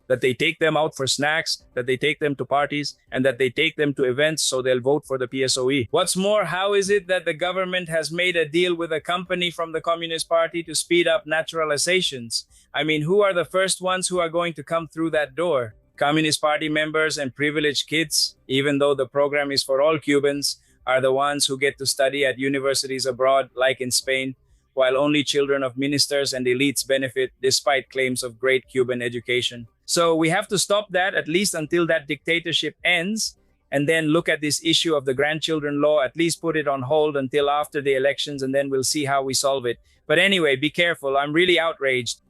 That they take them out for snacks, that they take them to parties, and that they take them to events so they'll vote for the PSOE. What's more, how is it that the government has made a deal with a company from the Communist Party to speed up naturalizations? I mean, who are the first ones who are going to come through that door? Communist Party members and privileged kids, even though the program is for all Cubans, are the ones who get to study at universities abroad, like in Spain, while only children of ministers and elites benefit despite claims of great Cuban education. So we have to stop that, at least until that dictatorship ends, and then look at this issue of the grandchildren law, at least put it on hold until after the elections, and then we'll see how we solve it. But anyway, be careful. I'm really outraged.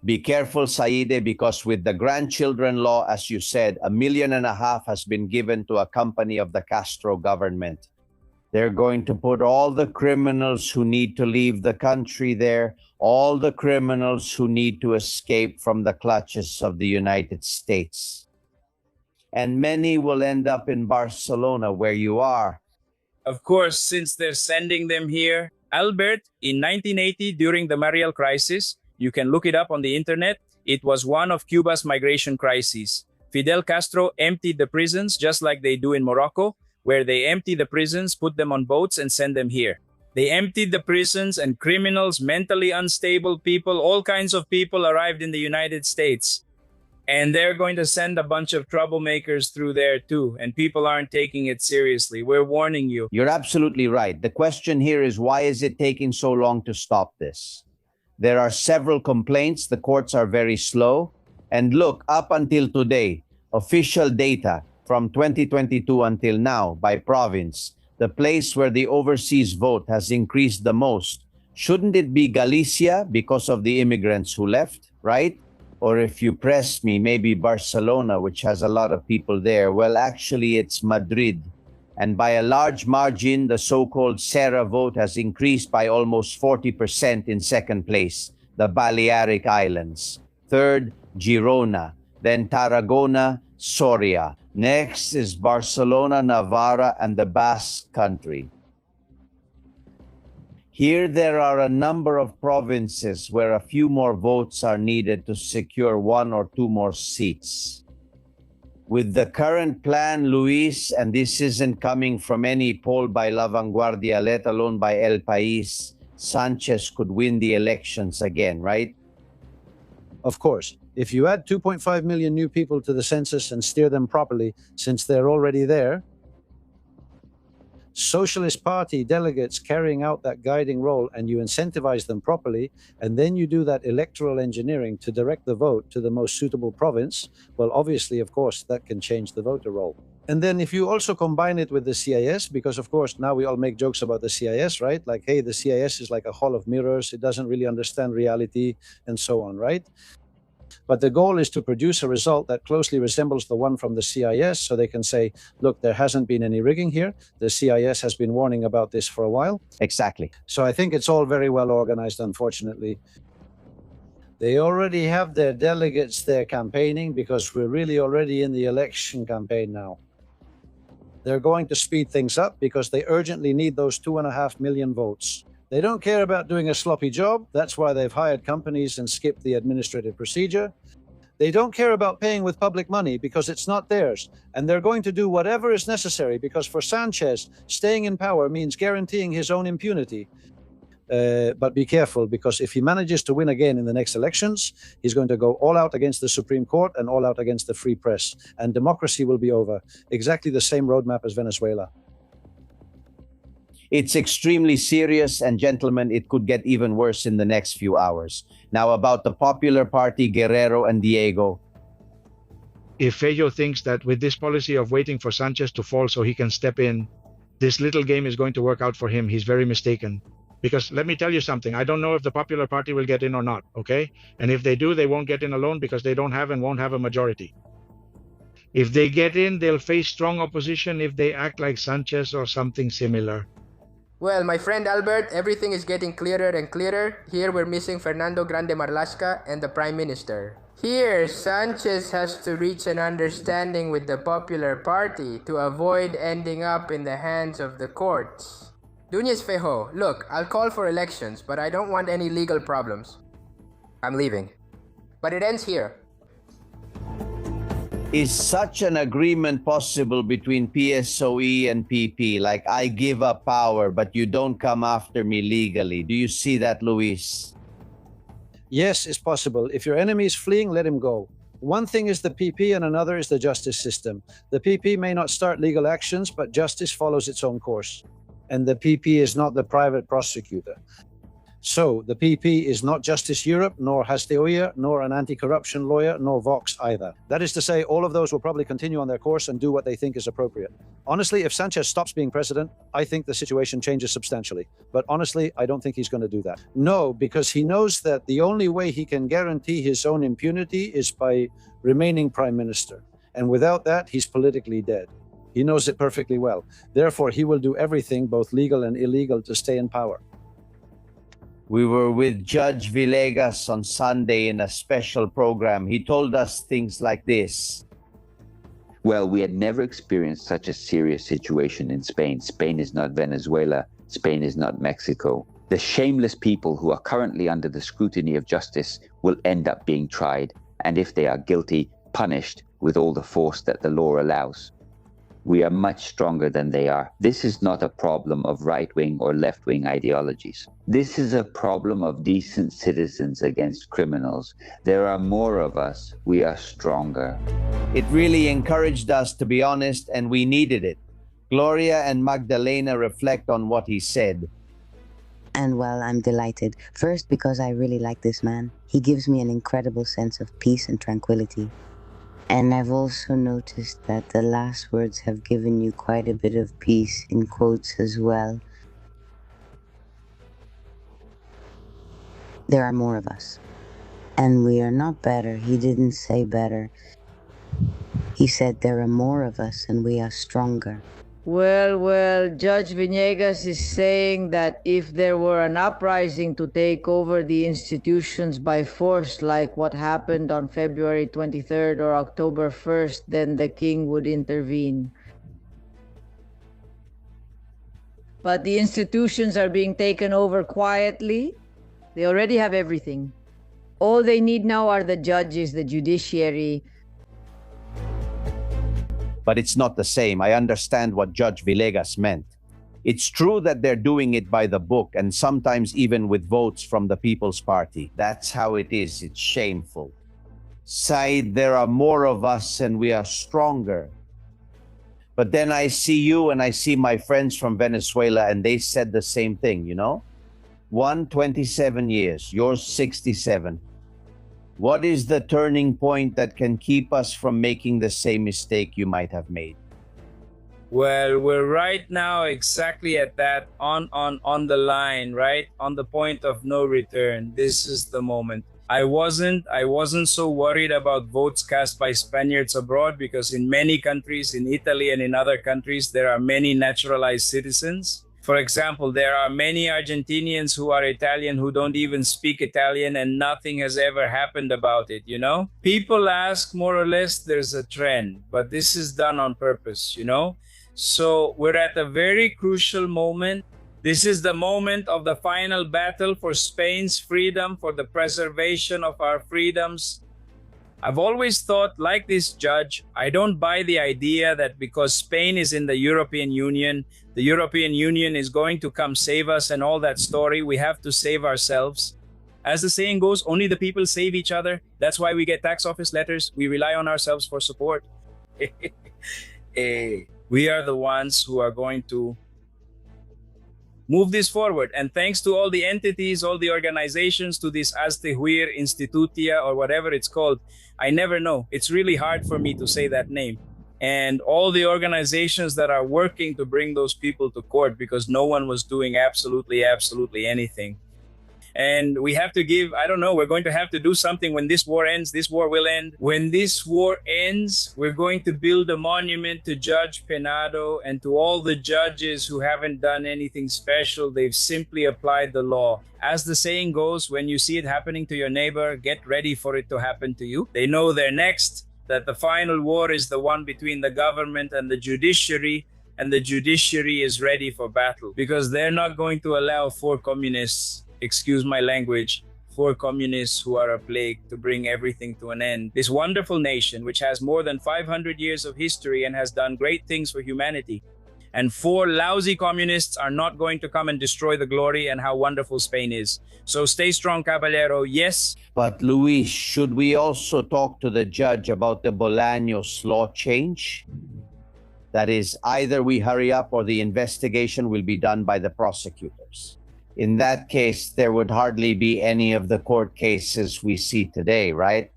Be careful, Saide, because with the grandchildren law, as you said, 1.5 million has been given to a company of the Castro government. They're going to put all the criminals who need to leave the country there, all the criminals who need to escape from the clutches of the United States. And many will end up in Barcelona, where you are.
Of course, since they're sending them here, Albert, in 1980, during the Mariel crisis, you can look it up on the internet, it was one of Cuba's migration crises. Fidel Castro emptied the prisons just like they do in Morocco, where they empty the prisons, put them on boats, and send them here. They emptied the prisons, and criminals, mentally unstable people, all kinds of people arrived in the United States. And they're going to send a bunch of troublemakers through there too, and people aren't taking it seriously. We're warning you.
You're absolutely right. The question here is, why is it taking so long to stop this? There are several complaints. The courts are very slow. And look, up until today, official data from 2022 until now by province, the place where the overseas vote has increased the most, shouldn't it be Galicia because of the immigrants who left, right? Or if you press me, maybe Barcelona, which has a lot of people there. Well, actually, it's Madrid. And by a large margin, the so-called Serra vote has increased by almost 40% in second place, the Balearic Islands. Third, Girona. Then Tarragona, Soria. Next is Barcelona, Navarra, and the Basque Country. Here there are a number of provinces where a few more votes are needed to secure 1 or 2 more seats. With the current plan, Luis, and this isn't coming from any poll by La Vanguardia, let alone by El País, Sanchez could win the elections again, right?
Of course. If you add 2.5 million new people to the census and steer them properly, since they're already there, Socialist Party delegates carrying out that guiding role, and you incentivize them properly, and then you do that electoral engineering to direct the vote to the most suitable province, well, obviously, of course, that can change the voter roll. And then if you also combine it with the CIS, because of course now we all make jokes about the CIS, right? Like, hey, the CIS is like a hall of mirrors, it doesn't really understand reality, and so on, right? But the goal is to produce a result that closely resembles the one from the CIS, so they can say, look, there hasn't been any rigging here. The CIS has been warning about this for a while.
Exactly.
So I think it's all very well organized, unfortunately. They already have their delegates there campaigning because we're really already in the election campaign now. They're going to speed things up because they urgently need those 2.5 million votes. They don't care about doing a sloppy job. That's why they've hired companies and skipped the administrative procedure. They don't care about paying with public money because it's not theirs. And they're going to do whatever is necessary because for Sanchez, staying in power means guaranteeing his own impunity. But be careful, because if he manages to win again in the next elections, he's going to go all out against the Supreme Court and all out against the free press. And democracy will be over. Exactly the same roadmap as Venezuela.
It's extremely serious, and gentlemen, it could get even worse in the next few hours. Now about the Popular Party, Guerrero and Diego.
If Fello thinks that with this policy of waiting for Sanchez to fall so he can step in, this little game is going to work out for him, he's very mistaken. Because let me tell you something, I don't know if the Popular Party will get in or not, okay? And if they do, they won't get in alone because they don't have and won't have a majority. If they get in, they'll face strong opposition if they act like Sanchez or something similar.
Well, my friend Albert, everything is getting clearer and clearer. Here we're missing Fernando Grande Marlaska and the Prime Minister. Here, Sanchez has to reach an understanding with the Popular Party to avoid ending up in the hands of the courts. Duñez Fejo, look, I'll call for elections, but I don't want any legal problems. I'm leaving. But it ends here.
Is such an agreement possible between PSOE and PP? Like, I give up power, but you don't come after me legally. Do you see that, Luis?
Yes, it's possible. If your enemy is fleeing, let him go. One thing is the PP and another is the justice system. The PP may not start legal actions, but justice follows its own course. And the PP is not the private prosecutor. So the PP is not Justice Europe, nor Hasteoia, nor an anti-corruption lawyer, nor Vox either. That is to say, all of those will probably continue on their course and do what they think is appropriate. Honestly, if Sanchez stops being president, I think the situation changes substantially. But honestly, I don't think he's going to do that. No, because he knows that the only way he can guarantee his own impunity is by remaining prime minister. And without that, he's politically dead. He knows it perfectly well. Therefore, he will do everything, both legal and illegal, to stay in power.
We were with Judge Villegas on Sunday in a special program. He told us things like this.
Well, we had never experienced such a serious situation in Spain. Spain is not Venezuela. Spain is not Mexico. The shameless people who are currently under the scrutiny of justice will end up being tried, and if they are guilty, punished with all the force that the law allows. We are much stronger than they are. This is not a problem of right-wing or left-wing ideologies. This is a problem of decent citizens against criminals. There are more of us. We are stronger.
It really encouraged us to be honest, and we needed it. Gloria and Magdalena reflect on what he said.
And well, I'm delighted. First, because I really like this man. He gives me an incredible sense of peace and tranquility. And I've also noticed that the last words have given you quite a bit of peace, in quotes as well. There are more of us. And we are not better. He didn't say better. He said there are more of us and we are stronger.
Well, Judge Villegas is saying that if there were an uprising to take over the institutions by force, like what happened on February 23rd or October 1st, then the king would intervene. But the institutions are being taken over quietly. They already have everything. All they need now are the judges, the judiciary.
But it's not the same. I understand what Judge Villegas meant. It's true that they're doing it by the book and sometimes even with votes from the People's Party. That's how it is. It's shameful. Said, there are more of us and we are stronger. But then I see you and I see my friends from Venezuela and they said the same thing, you know? One, 27 years, yours 67. What is the turning point that can keep us from making the same mistake you might have made?
Well, we're right now exactly at that, on the line, right? On the point of no return. This is the moment. I wasn't so worried about votes cast by Spaniards abroad because in many countries, in Italy and in other countries, there are many naturalized citizens. For example, there are many Argentinians who are Italian who don't even speak Italian and nothing has ever happened about it, you know? People ask more or less there's a trend, but this is done on purpose, you know? So we're at a very crucial moment. This is the moment of the final battle for Spain's freedom, for the preservation of our freedoms. I've always thought, like this judge, I don't buy the idea that because Spain is in the European Union is going to come save us and all that story. We have to save ourselves. As the saying goes, only the people save each other. That's why we get tax office letters. We rely on ourselves for support. We are the ones who are going to move this forward. And thanks to all the entities, all the organizations, to this Aztehuir Institutia or whatever it's called, I never know. It's really hard for me to say that name. And all the organizations that are working to bring those people to court because no one was doing absolutely anything. And we have to give, I don't know, we're going to have to do something when this war ends. This war will end. When this war ends, we're going to build a monument to Judge Penado and to all the judges who haven't done anything special. They've simply applied the law. As the saying goes, when you see it happening to your neighbor, get ready for it to happen to you. They know they're next, that the final war is the one between the government and the judiciary, and the judiciary is ready for battle because they're not going to allow 4 communists, excuse my language, 4 communists who are a plague to bring everything to an end. This wonderful nation, which has more than 500 years of history and has done great things for humanity, and 4 lousy communists are not going to come and destroy the glory and how wonderful Spain is. So stay strong, Caballero, yes.
But Luis, should we also talk to the judge about the Bolaños law change? That is, either we hurry up or the investigation will be done by the prosecutors. In that case, there would hardly be any of the court cases we see today, right?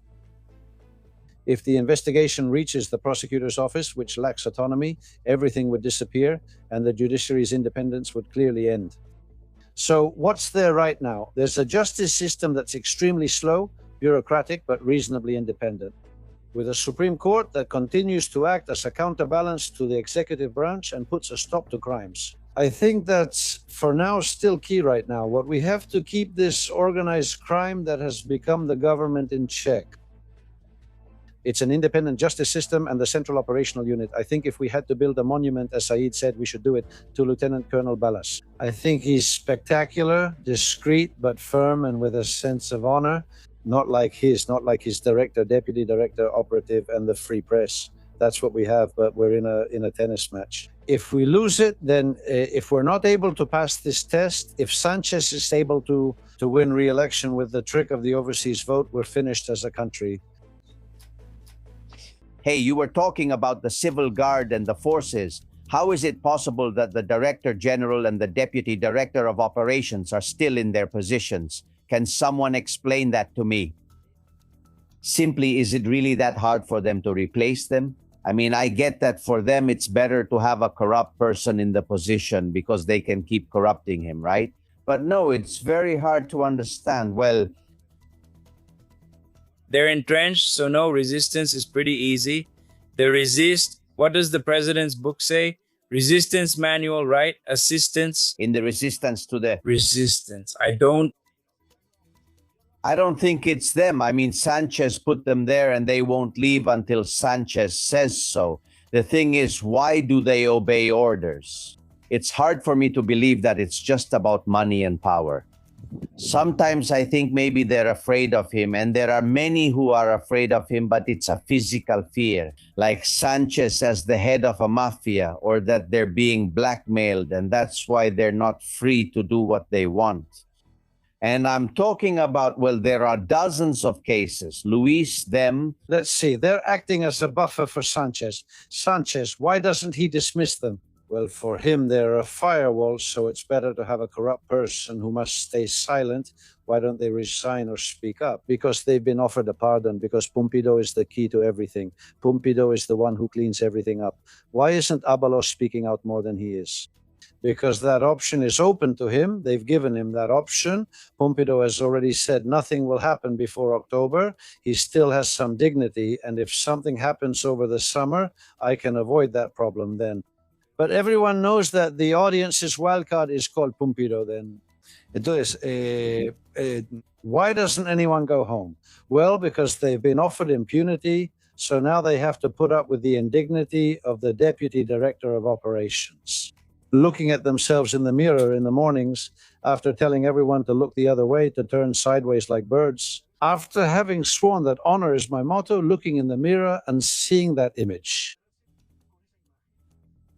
If the investigation reaches the prosecutor's office, which lacks autonomy, everything would disappear and the judiciary's independence would clearly end. So what's there right now? There's a justice system that's extremely slow, bureaucratic, but reasonably independent, with a Supreme Court that continues to act as a counterbalance to the executive branch and puts a stop to crimes. I think that's, for now, still key right now. What we have to keep this organized crime that has become the government in check. It's an independent justice system and the Central Operational Unit. I think if we had to build a monument, as Said said, we should do it to Lieutenant Colonel Balas. I think he's spectacular, discreet, but firm and with a sense of honor. Not like his director, deputy director, operative, and the free press. That's what we have, but we're in a tennis match. If we lose it, then if we're not able to pass this test, if Sanchez is able to win re-election with the trick of the overseas vote, we're finished as a country.
Hey, you were talking about the civil guard and the forces. How is it possible that the Director General and the Deputy Director of Operations are still in their positions? Can someone explain that to me? Simply, is it really that hard for them to replace them? I mean, I get that for them, it's better to have a corrupt person in the position because they can keep corrupting him, right? But no, it's very hard to understand. Well,
they're entrenched, so no, resistance is pretty easy. They resist. What does the president's book say? Resistance manual, right? Assistance.
In the resistance to the...
Resistance.
I don't think it's them. I mean, Sanchez put them there and they won't leave until Sanchez says so. The thing is, why do they obey orders? It's hard for me to believe that it's just about money and power. Sometimes I think maybe they're afraid of him, and there are many who are afraid of him, but it's a physical fear, like Sanchez as the head of a mafia, or that they're being blackmailed, and that's why they're not free to do what they want. And I'm talking about, well, there are dozens of cases. Luis, them.
Let's see, they're acting as a buffer for Sanchez. Sanchez, why doesn't he dismiss them? Well, for him, they're a firewall, so it's better to have a corrupt person who must stay silent. Why don't they resign or speak up? Because they've been offered a pardon, because Pumpido is the key to everything. Pumpido is the one who cleans everything up. Why isn't Abalos speaking out more than he is? Because that option is open to him. They've given him that option. Pumpido has already said nothing will happen before October. He still has some dignity, and if something happens over the summer, I can avoid that problem then. But everyone knows that the audience's wildcard is called Pumpido then. Entonces, why doesn't anyone go home? Well, because they've been offered impunity, so now they have to put up with the indignity of the Deputy Director of Operations. Looking at themselves in the mirror in the mornings, after telling everyone to look the other way, to turn sideways like birds. After having sworn that honor is my motto, looking in the mirror and seeing that image.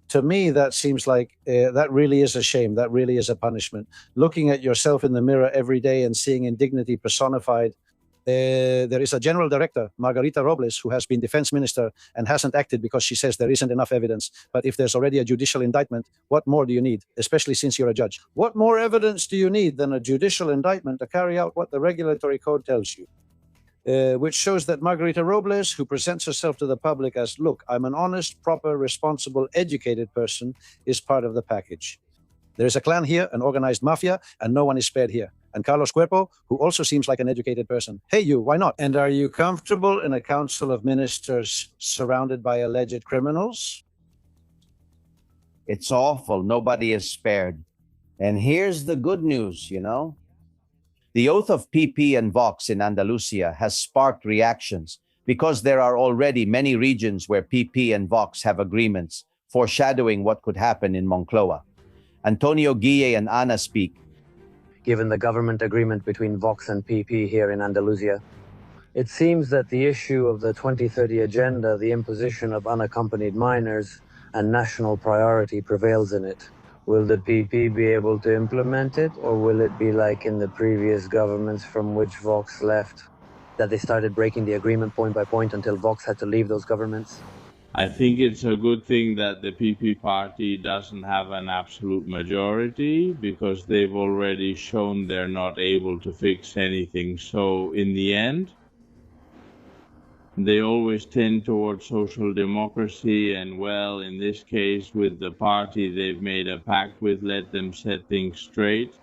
To me, that seems like that really is a shame. That really is a punishment. Looking at yourself in the mirror every day and seeing indignity personified. There is a general director, Margarita Robles, who has been defense minister and hasn't acted because she says there isn't enough evidence. But if there's already a judicial indictment, what more do you need, especially since you're a judge? What more evidence do you need than a judicial indictment to carry out what the regulatory code tells you? Which shows that Margarita Robles, who presents herself to the public as, look, I'm an honest, proper, responsible, educated person, is part of the package. There is a clan here, an organized mafia, and no one is spared here. And Carlos Cuerpo, who also seems like an educated person. Hey, you, why not? And are you comfortable in a council of ministers surrounded by alleged criminals?
It's awful. Nobody is spared. And here's the good news, you know. The oath of PP and Vox in Andalusia has sparked reactions because there are already many regions where PP and Vox have agreements, foreshadowing what could happen in Moncloa. Antonio Guille and Ana speak.
Given the government agreement between Vox and PP here in Andalusia, it seems that the issue of the 2030 agenda, the imposition of unaccompanied minors, and national priority prevails in it. Will the PP be able to implement it, or will it be like in the previous governments from which Vox left, that they started breaking the agreement point by point until Vox had to leave those governments?
I think it's a good thing that the PP party doesn't have an absolute majority, because they've already shown they're not able to fix anything. So in the end, they always tend towards social democracy, and well, in this case, with the party they've made a pact with, let them set things straight.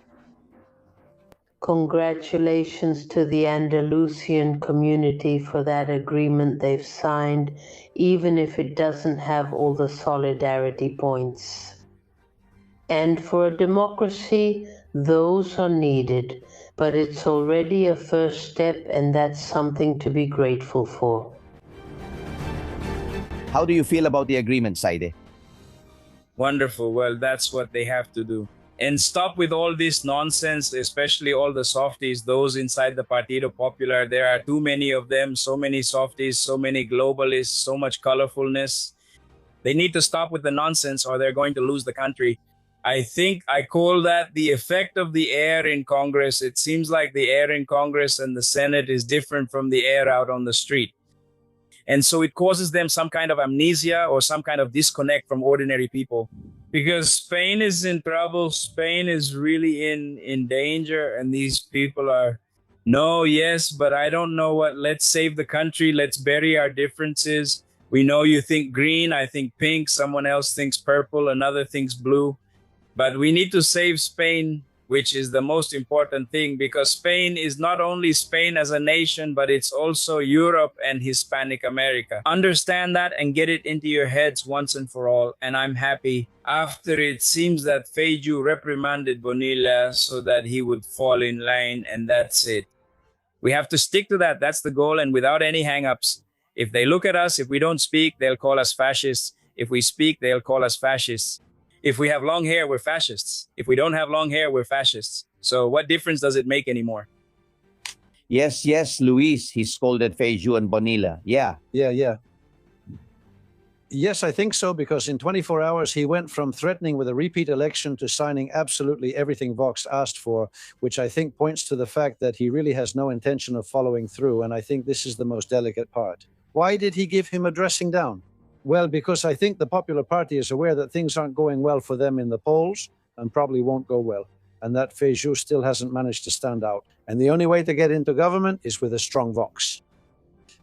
Congratulations to the Andalusian community for that agreement they've signed, even if it doesn't have all the solidarity points. And for a democracy, those are needed, but it's already a first step, and that's something to be grateful for.
How do you feel about the agreement, Saide?
Wonderful. Well, that's what they have to do. And stop with all this nonsense, especially all the softies, those inside the Partido Popular. There are too many of them, so many softies, so many globalists, so much colorfulness. They need to stop with the nonsense, or they're going to lose the country. I think I call that the effect of the air in Congress. It seems like the air in Congress and the Senate is different from the air out on the street. And so it causes them some kind of amnesia or some kind of disconnect from ordinary people. Because Spain is in trouble. Spain is really in danger. And these people are, no, yes, but I don't know what. Let's save the country. Let's bury our differences. We know you think green. I think pink. Someone else thinks purple. Another thinks blue. But we need to save Spain, which is the most important thing, because Spain is not only Spain as a nation, but it's also Europe and Hispanic America. Understand that and get it into your heads once and for all. And I'm happy after it seems that Feiju reprimanded Bonilla so that he would fall in line, and that's it. We have to stick to that. That's the goal, and without any hang-ups. If they look at us, if we don't speak, they'll call us fascists. If we speak, they'll call us fascists. If we have long hair, we're fascists. If we don't have long hair, we're fascists. So what difference does it make anymore?
Yes, Luis, he scolded Feiju and Bonilla. Yeah.
Yes, I think so, because in 24 hours, he went from threatening with a repeat election to signing absolutely everything Vox asked for, which I think points to the fact that he really has no intention of following through. And I think this is the most delicate part. Why did he give him a dressing down? Well, because I think the Popular Party is aware that things aren't going well for them in the polls and probably won't go well, and that Feiju still hasn't managed to stand out. And the only way to get into government is with a strong Vox.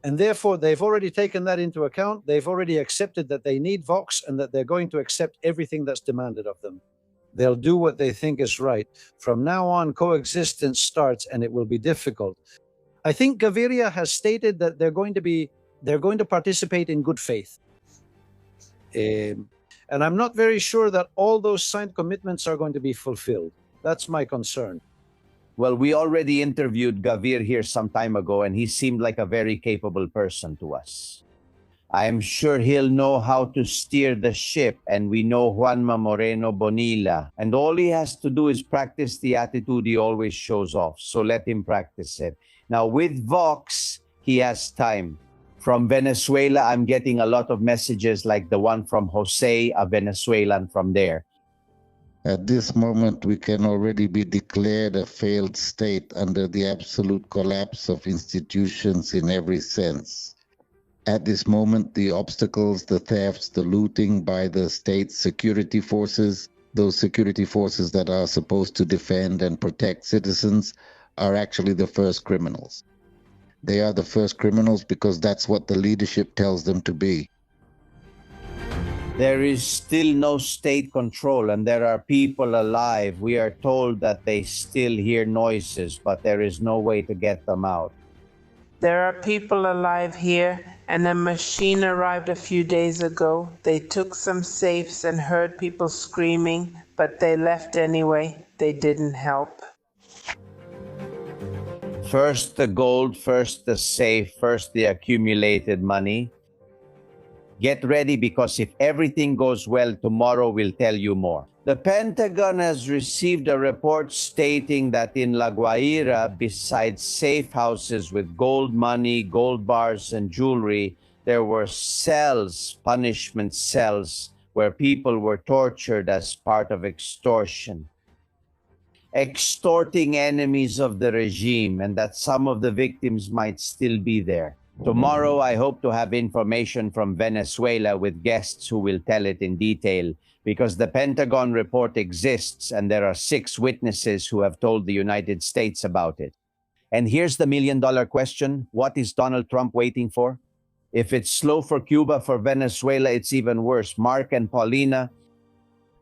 And therefore, they've already taken that into account. They've already accepted that they need Vox and that they're going to accept everything that's demanded of them. They'll do what they think is right. From now on, coexistence starts, and it will be difficult. I think Gaviria has stated that they're going to participate in good faith. And I'm not very sure that all those signed commitments are going to be fulfilled. That's my concern.
Well, we already interviewed Gavir here some time ago, and he seemed like a very capable person to us. I'm sure he'll know how to steer the ship, and we know Juanma Moreno Bonilla. And all he has to do is practice the attitude he always shows off. So let him practice it. Now, with Vox, he has time. From Venezuela, I'm getting a lot of messages like the one from Jose, a Venezuelan from there.
At this moment, we can already be declared a failed state under the absolute collapse of institutions in every sense. At this moment, the obstacles, the thefts, the looting by the state's security forces, those security forces that are supposed to defend and protect citizens, are actually the first criminals. They are the first criminals because that's what the leadership tells them to be.
There is still no state control, and there are people alive. We are told that they still hear noises, but there is no way to get them out.
There are people alive here, and a machine arrived a few days ago. They took some safes and heard people screaming, but they left anyway. They didn't help.
First the gold, first the safe, first the accumulated money. Get ready, because if everything goes well, tomorrow we'll tell you more. The Pentagon has received a report stating that in La Guaira, besides safe houses with gold money, gold bars, and jewelry, there were cells, punishment cells, where people were tortured as part of extortion. Extorting enemies of the regime, and that some of the victims might still be there. Tomorrow, I hope to have information from Venezuela with guests who will tell it in detail, because the Pentagon report exists and there are 6 witnesses who have told the United States about it. And here's the million-dollar question: what is Donald Trump waiting for? If it's slow for Cuba, for Venezuela, it's even worse. Mark and Paulina.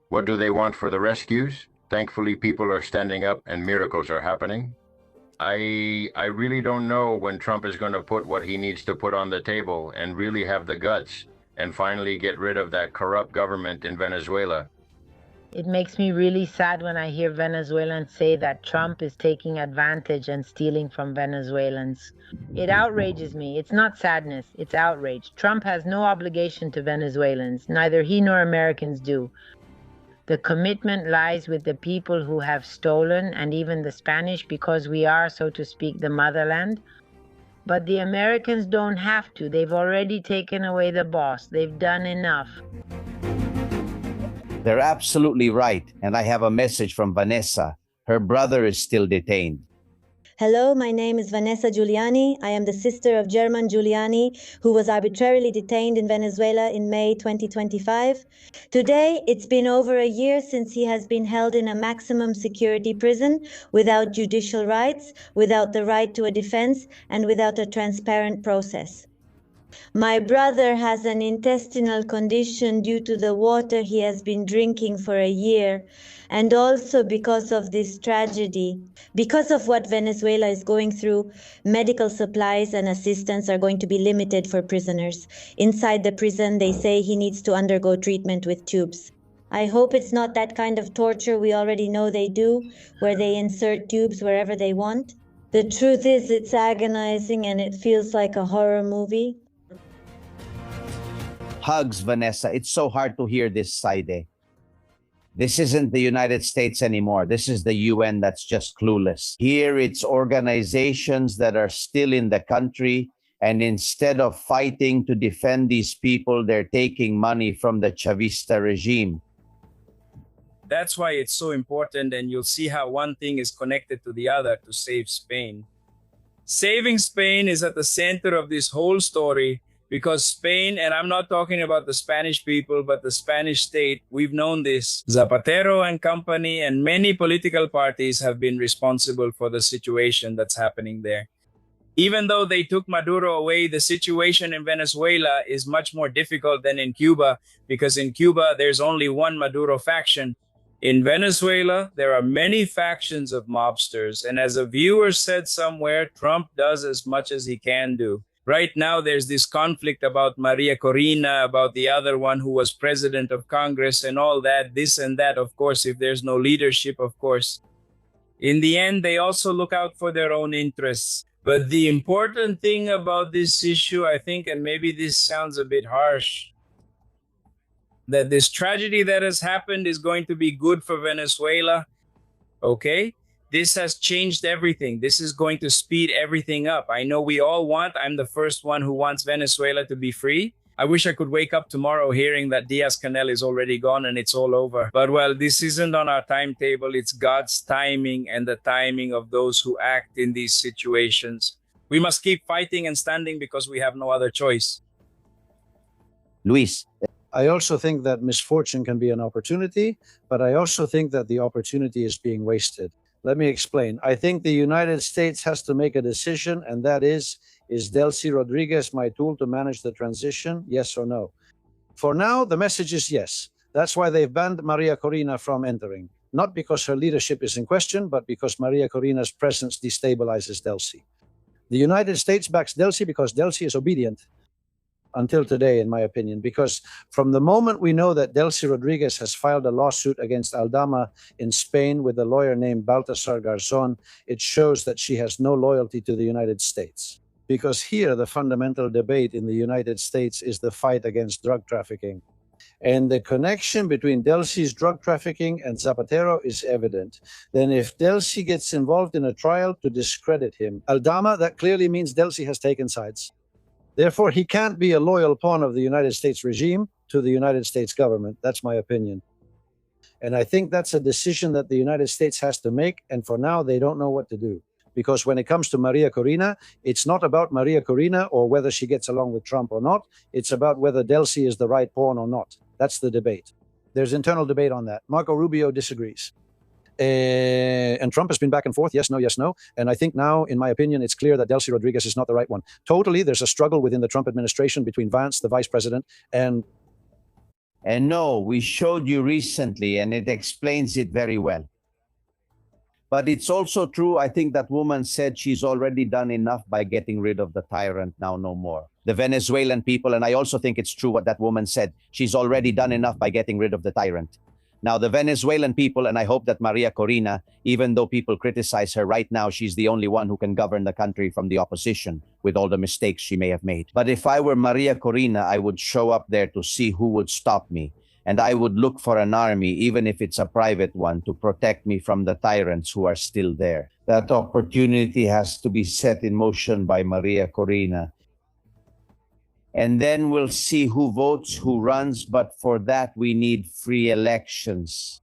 What do they want for the rescues? Thankfully, people are standing up and miracles are happening. I really don't know when Trump is going to put what he needs to put on the table and really have the guts and finally get rid of that corrupt government in Venezuela.
It makes me really sad when I hear Venezuelans say that Trump is taking advantage and stealing from Venezuelans. It outrages me. It's not sadness, it's outrage. Trump has no obligation to Venezuelans. Neither he nor Americans do. The commitment lies with the people who have stolen, and even the Spanish, because we are, so to speak, the motherland. But the Americans don't have to. They've already taken away the boss. They've done enough.
They're absolutely right, and I have a message from Vanessa. Her brother is still detained.
Hello, my name is Vanessa Giuliani. I am the sister of German Giuliani, who was arbitrarily detained in Venezuela in May 2025. Today, it's been over a year since he has been held in a maximum security prison without judicial rights, without the right to a defense, and without a transparent process. My brother has an intestinal condition due to the water he has been drinking for a year, and also because of this tragedy. Because of what Venezuela is going through, medical supplies and assistance are going to be limited for prisoners. Inside the prison, they say he needs to undergo treatment with tubes. I hope it's not that kind of torture we already know they do, where they insert tubes wherever they want. The truth is, it's agonizing and it feels like a horror movie.
Hugs, Vanessa. It's so hard to hear this side. This isn't the United States anymore. This is the UN that's just clueless. Here, it's organizations that are still in the country, and instead of fighting to defend these people, they're taking money from the Chavista regime.
That's why it's so important, and you'll see how one thing is connected to the other to save Spain. Saving Spain is at the center of this whole story, because Spain, and I'm not talking about the Spanish people, but the Spanish state, we've known this. Zapatero and company and many political parties have been responsible for the situation that's happening there. Even though they took Maduro away, the situation in Venezuela is much more difficult than in Cuba, because in Cuba, there's only one Maduro faction. In Venezuela, there are many factions of mobsters, and as a viewer said somewhere, Trump does as much as he can do. Right now, there's this conflict about Maria Corina, about the other one who was president of Congress and all that, this and that, of course, if there's no leadership, of course. In the end, they also look out for their own interests. But the important thing about this issue, I think, and maybe this sounds a bit harsh, that this tragedy that has happened is going to be good for Venezuela, okay? This has changed everything. This is going to speed everything up. I know we all I'm the first one who wants Venezuela to be free. I wish I could wake up tomorrow hearing that Diaz-Canel is already gone and it's all over. But well, this isn't on our timetable. It's God's timing and the timing of those who act in these situations. We must keep fighting and standing because we have no other choice.
Luis.
I also think that misfortune can be an opportunity, but I also think that the opportunity is being wasted. Let me explain. I think the United States has to make a decision, and that is Delcy Rodriguez my tool to manage the transition, yes or no? For now, the message is yes. That's why they've banned Maria Corina from entering. Not because her leadership is in question, but because Maria Corina's presence destabilizes Delcy. The United States backs Delcy because Delcy is obedient. Until today, in my opinion, because from the moment we know that Delcy Rodriguez has filed a lawsuit against Aldama in Spain with a lawyer named Baltasar Garzon, it shows that she has no loyalty to the United States. Because here, the fundamental debate in the United States is the fight against drug trafficking. And the connection between Delcy's drug trafficking and Zapatero is evident. Then if Delcy gets involved in a trial to discredit him, Aldama, that clearly means Delcy has taken sides. Therefore, he can't be a loyal pawn of the United States regime to the United States government. That's my opinion. And I think that's a decision that the United States has to make. And for now, they don't know what to do. Because when it comes to Maria Corina, it's not about Maria Corina or whether she gets along with Trump or not. It's about whether Delcy is the right pawn or not. That's the debate. There's internal debate on that. Marco Rubio disagrees. And Trump has been back and forth, yes, no, yes, no. And I think now, in my opinion, it's clear that Delcy Rodriguez is not the right one. Totally, there's a struggle within the Trump administration between Vance, the vice president, and...
And no, we showed you recently, and it explains it very well. But it's also true, I think that woman said she's already done enough by getting rid of the tyrant, now no more. The Venezuelan people, and I also think it's true what that woman said, she's already done enough by getting rid of the tyrant. Now, the Venezuelan people, and I hope that Maria Corina, even though people criticize her right now, she's the only one who can govern the country from the opposition with all the mistakes she may have made. But if I were Maria Corina, I would show up there to see who would stop me. And I would look for an army, even if it's a private one, to protect me from the tyrants who are still there. That opportunity has to be set in motion by Maria Corina. And then we'll see who votes, who runs, but for that we need free elections.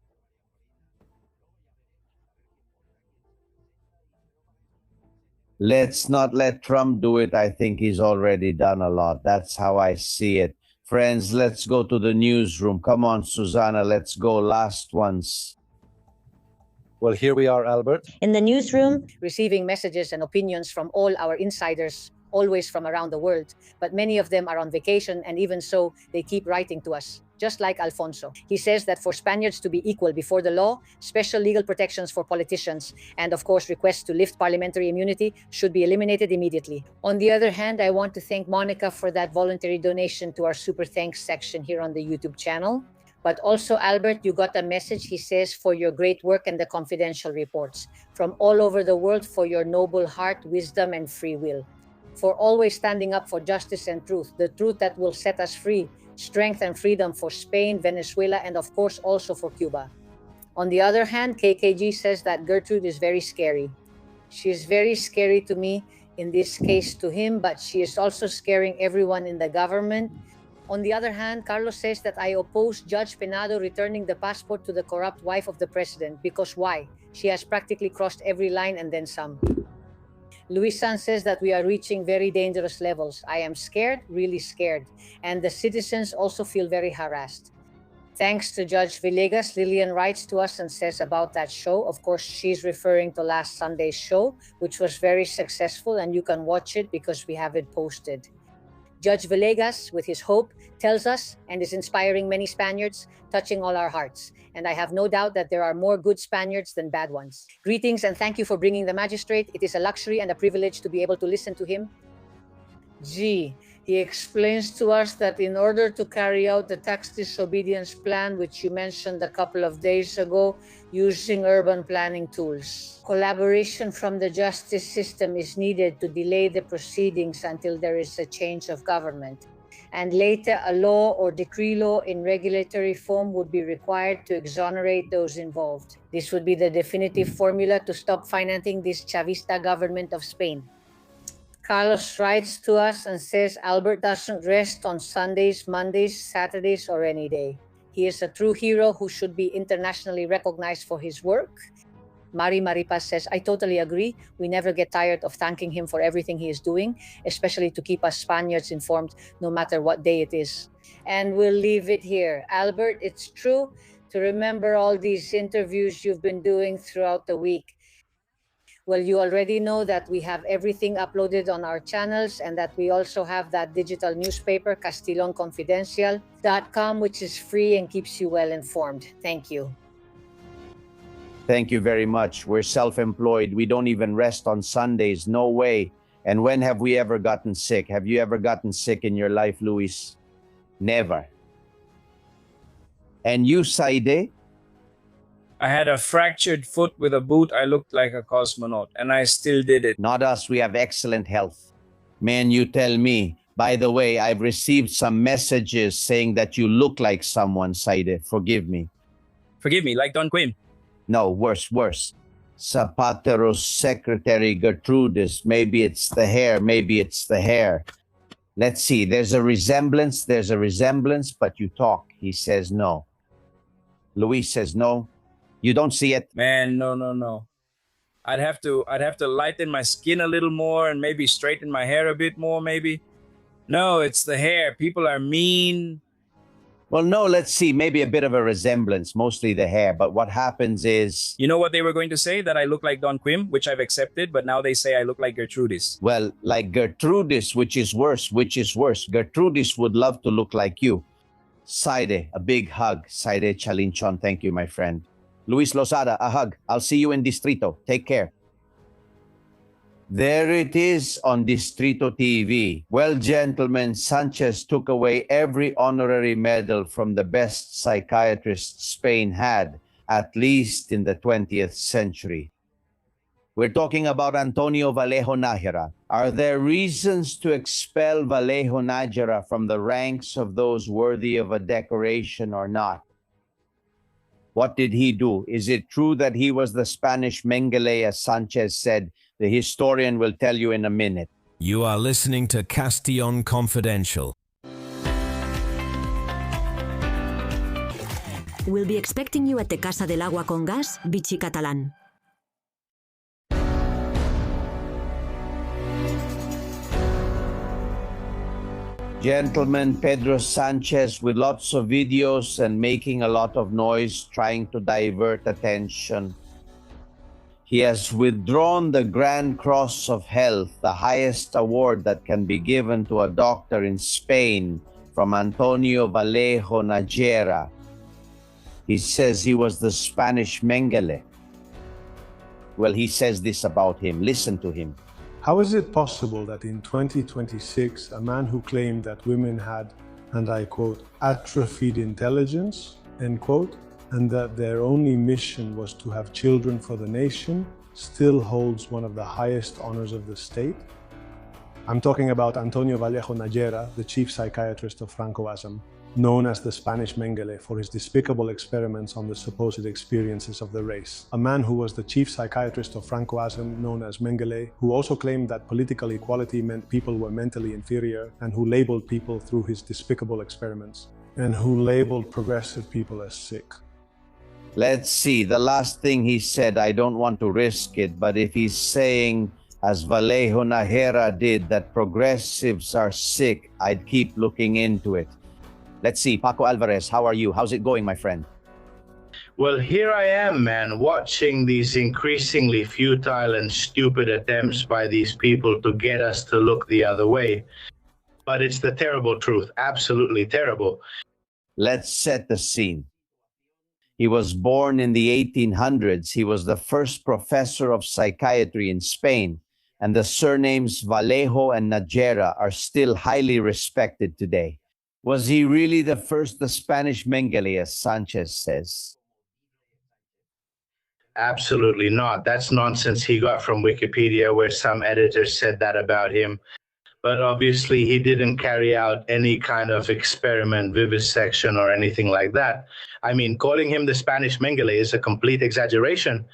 Let's not let Trump do it. I think he's already done a lot. That's how I see it. Friends, let's go to the newsroom. Come on, Susanna, let's go. Last ones.
Well, here we are, Albert.
In the newsroom,
receiving messages and opinions from all our insiders, always from around the world, but many of them are on vacation, and even so, they keep writing to us, just like Alfonso. He says that for Spaniards to be equal before the law, special legal protections for politicians, and of course requests to lift parliamentary immunity should be eliminated immediately. On the other hand, I want to thank Monica for that voluntary donation to our Super Thanks section here on the YouTube channel. But also, Albert, you got a message, he says, for your great work and the confidential reports, from all over the world, for your noble heart, wisdom, and free will. For always standing up for justice and truth, the truth that will set us free, strength and freedom for Spain, Venezuela, and of course also for Cuba. On the other hand, KKG says that Gertrude is very scary. She is very scary to me, in this case to him, but she is also scaring everyone in the government. On the other hand, Carlos says that I oppose Judge Penado returning the passport to the corrupt wife of the president, because why? She has practically crossed every line and then some. Luis San says that we are reaching very dangerous levels. I am scared, really scared. And the citizens also feel very harassed. Thanks to Judge Villegas, Lillian writes to us and says about that show. Of course, she's referring to last Sunday's show, which was very successful, and you can watch it because we have it posted. Judge Villegas, with his hope, tells us and is inspiring many Spaniards, touching all our hearts. And I have no doubt that there are more good Spaniards than bad ones. Greetings and thank you for bringing the magistrate. It is a luxury and a privilege to be able to listen to him. G. He explains to us that in order to carry out the tax disobedience plan, which you mentioned a couple of days ago, using urban planning tools, collaboration from the justice system is needed to delay the proceedings until there is a change of government. And later, a law or decree law in regulatory form would be required to exonerate those involved. This would be the definitive formula to stop financing this Chavista government of Spain. Carlos writes to us and says Albert doesn't rest on Sundays, Mondays, Saturdays, or any day. He is a true hero who should be internationally recognized for his work. Mari Maripas says, I totally agree. We never get tired of thanking him for everything he is doing, especially to keep us Spaniards informed no matter what day it is. And we'll leave it here. Albert, it's true to remember all these interviews you've been doing throughout the week. Well, you already know that we have everything uploaded on our channels and that we also have that digital newspaper, CastilonConfidencial.com, which is free and keeps you well informed. Thank you.
Thank you very much. We're self-employed. We don't even rest on Sundays. No way. And when have we ever gotten sick? Have you ever gotten sick in your life, Luis? Never. And you, Saide?
I had a fractured foot with a boot. I looked like a cosmonaut, and I still did it.
Not us. We have excellent health. Man, you tell me. By the way, I've received some messages saying that you look like someone, Saide. Forgive me.
Forgive me, like Don Quim.
No, worse. Zapatero's secretary, Gertrudis. Maybe it's the hair. Let's see. There's a resemblance, but you talk. He says no. Luis says no. You don't see it?
Man, no. I'd have to lighten my skin a little more and maybe straighten my hair a bit more, maybe. No, it's the hair. People are mean.
Well, no, let's see. Maybe a bit of a resemblance, mostly the hair. But what happens is...
You know what they were going to say? That I look like Don Quim, which I've accepted, but now they say I look like Gertrudis.
Well, like Gertrudis, which is worse. Gertrudis would love to look like you. Saide, a big hug. Saide Chalinchon, thank you, my friend. Luis Lozada, a hug. I'll see you in Distrito. Take care. There it is on Distrito TV. Well, gentlemen, Sanchez took away every honorary medal from the best psychiatrist Spain had, at least in the 20th century. We're talking about Antonio Vallejo Nájera. Are there reasons to expel Vallejo Nájera from the ranks of those worthy of a decoration or not? What did he do? Is it true that he was the Spanish Mengele, as Sanchez said? The historian will tell you in a minute.
You are listening to Castillon Confidential.
We'll be expecting you at the Casa del Agua con Gas, Vichy Catalan.
Gentleman Pedro Sanchez with lots of videos and making a lot of noise, trying to divert attention. He has withdrawn the Grand Cross of Health, the highest award that can be given to a doctor in Spain, from Antonio Vallejo Nájera. He says he was the Spanish Mengele. Well, he says this about him. Listen to him.
How is it possible that in 2026, a man who claimed that women had, and I quote, atrophied intelligence, end quote, and that their only mission was to have children for the nation, still holds one of the highest honors of the state? I'm talking about Antonio Vallejo Nájera, the chief psychiatrist of Francoism, known as the Spanish Mengele for his despicable experiments on the supposed experiences of the race. A man who was the chief psychiatrist of Francoism, known as Mengele, who also claimed that political equality meant people were mentally inferior, and who labeled people through his despicable experiments, and who labeled progressive people as sick.
Let's see, the last thing he said, I don't want to risk it, but if he's saying, as Vallejo Nájera did, that progressives are sick, I'd keep looking into it. Let's see, Paco Alvarez, how are you? How's it going, my friend?
Well, here I am, man, watching these increasingly futile and stupid attempts by these people to get us to look the other way. But it's the terrible truth, absolutely terrible.
Let's set the scene. He was born in the 1800s. He was the first professor of psychiatry in Spain, and the surnames Vallejo and Nájera are still highly respected today. Was he really the first, the Spanish Mengele, as Sanchez says?
Absolutely not. That's nonsense he got from Wikipedia, where some editors said that about him. But obviously he didn't carry out any kind of experiment, vivisection, or anything like that. I mean, calling him the Spanish Mengele is a complete exaggeration.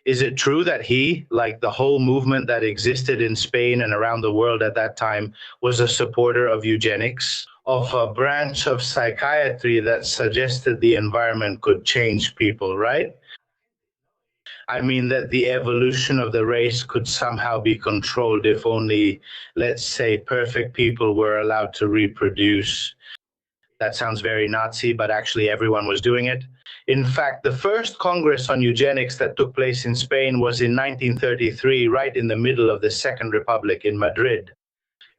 Is it true that he, like the whole movement that existed in Spain and around the world at that time, was a supporter of eugenics, of a branch of psychiatry that suggested the environment could change people, right? I mean, that the evolution of the race could somehow be controlled if only, let's say, perfect people were allowed to reproduce. That sounds very Nazi, but actually everyone was doing it. In fact, the first Congress on eugenics that took place in Spain was in 1933, right in the middle of the Second Republic in Madrid.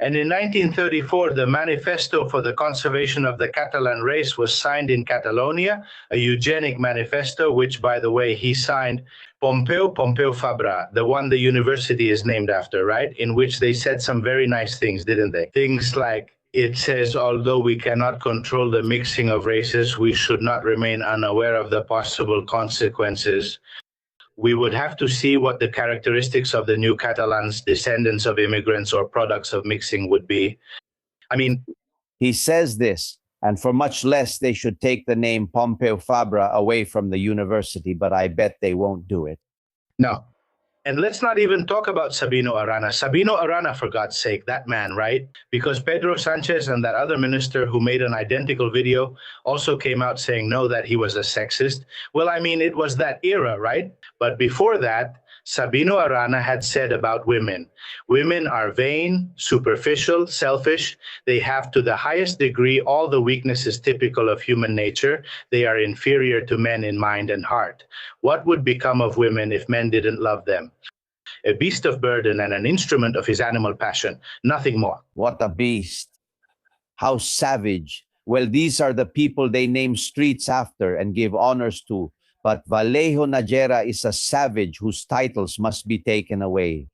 And in 1934, the Manifesto for the Conservation of the Catalan Race was signed in Catalonia, a eugenic manifesto, which, by the way, he signed Pompeu Fabra, the one the university is named after, right? In which they said some very nice things, didn't they? Things like, it says, although we cannot control the mixing of races, we should not remain unaware of the possible consequences. We would have to see what the characteristics of the new Catalans, descendants of immigrants or products of mixing, would be. I mean,
he says this, and for much less they should take the name Pompeu Fabra away from the university, but I bet they won't do it.
No. And let's not even talk about Sabino Arana. Sabino Arana, for God's sake, that man, right? Because Pedro Sanchez and that other minister who made an identical video also came out saying no, that he was a sexist. Well, I mean, it was that era, right? But before that, Sabino Arana had said about women, women are vain, superficial, selfish. They have to the highest degree all the weaknesses typical of human nature. They are inferior to men in mind and heart. What would become of women if men didn't love them? A beast of burden and an instrument of his animal passion, nothing more.
What a beast. How savage. Well, these are the people they name streets after and give honors to. But Vallejo Najera is a savage whose titles must be taken away.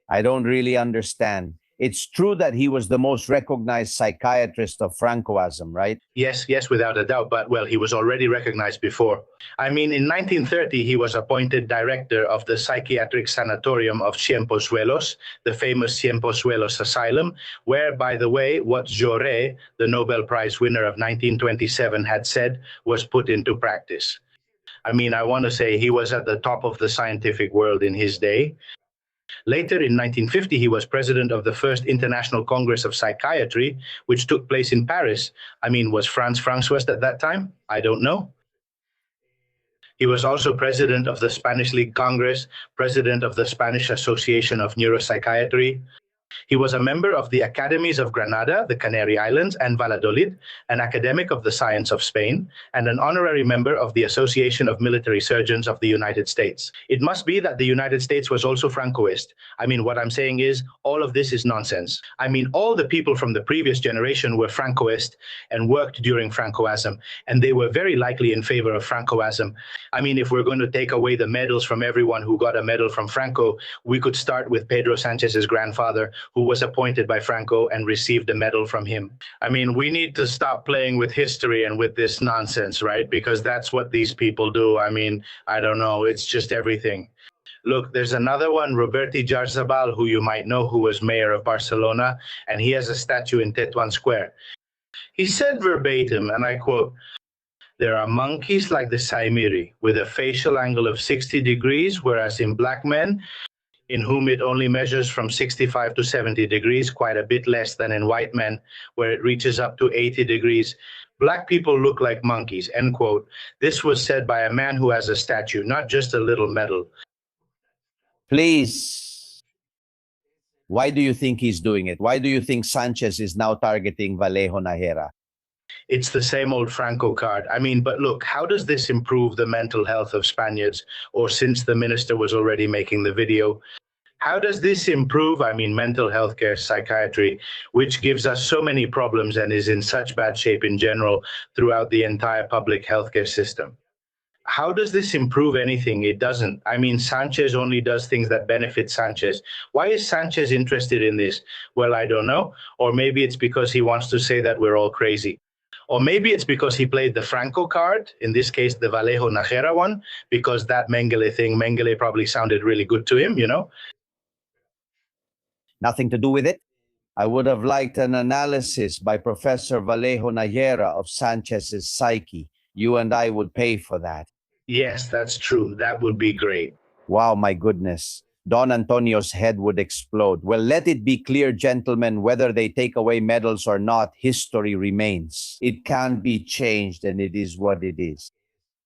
I don't really understand. It's true that he was the most recognized psychiatrist of Francoism, right?
Yes, without a doubt. But, well, he was already recognized before. I mean, in 1930, he was appointed director of the psychiatric sanatorium of Cienpozuelos, the famous Cienpozuelos Asylum, where, by the way, what Jaurès, the Nobel Prize winner of 1927, had said was put into practice. I mean, I want to say he was at the top of the scientific world in his day. Later, in 1950, he was president of the first International Congress of Psychiatry, which took place in Paris. I mean, was Franz François at that time? I don't know. He was also president of the Spanish League Congress, president of the Spanish Association of Neuropsychiatry. He was a member of the Academies of Granada, the Canary Islands, and Valladolid, an academic of the science of Spain, and an honorary member of the Association of Military Surgeons of the United States. It must be that the United States was also Francoist. I mean, what I'm saying is, all of this is nonsense. I mean, all the people from the previous generation were Francoist and worked during Francoism, and they were very likely in favor of Francoism. I mean, if we're going to take away the medals from everyone who got a medal from Franco, we could start with Pedro Sanchez's grandfather, who was appointed by Franco and received a medal from him. I mean, we need to stop playing with history and with this nonsense, right? Because that's what these people do. I mean, I don't know, it's just everything. Look, there's another one, Roberti Jarzabal, who you might know, who was mayor of Barcelona, and he has a statue in Tetuan Square. He said verbatim, and I quote, "There are monkeys like the Saimiri with a facial angle of 60 degrees, whereas in black men, in whom it only measures from 65 to 70 degrees, quite a bit less than in white men, where it reaches up to 80 degrees. Black people look like monkeys," end quote. This was said by a man who has a statue, not just a little medal.
Please. Why do you think he's doing it? Why do you think Sanchez is now targeting Vallejo Najera?
It's the same old Franco card. I mean, but look, how does this improve the mental health of Spaniards? Or since the minister was already making the video, how does this improve, I mean, mental health care, psychiatry, which gives us so many problems and is in such bad shape in general throughout the entire public healthcare system? How does this improve anything? It doesn't. I mean, Sanchez only does things that benefit Sanchez. Why is Sanchez interested in this? Well, I don't know. Or maybe it's because he wants to say that we're all crazy. Or maybe it's because he played the Franco card, in this case, the Vallejo Najera one, because that Mengele thing, Mengele probably sounded really good to him, you know?
Nothing to do with it? I would have liked an analysis by Professor Vallejo Najera of Sanchez's psyche. You and I would pay for that.
Yes, that's true. That would be great.
Wow, my goodness. Don Antonio's head would explode. Well, let it be clear, gentlemen, whether they take away medals or not, history remains. It can't be changed, and it is what it is.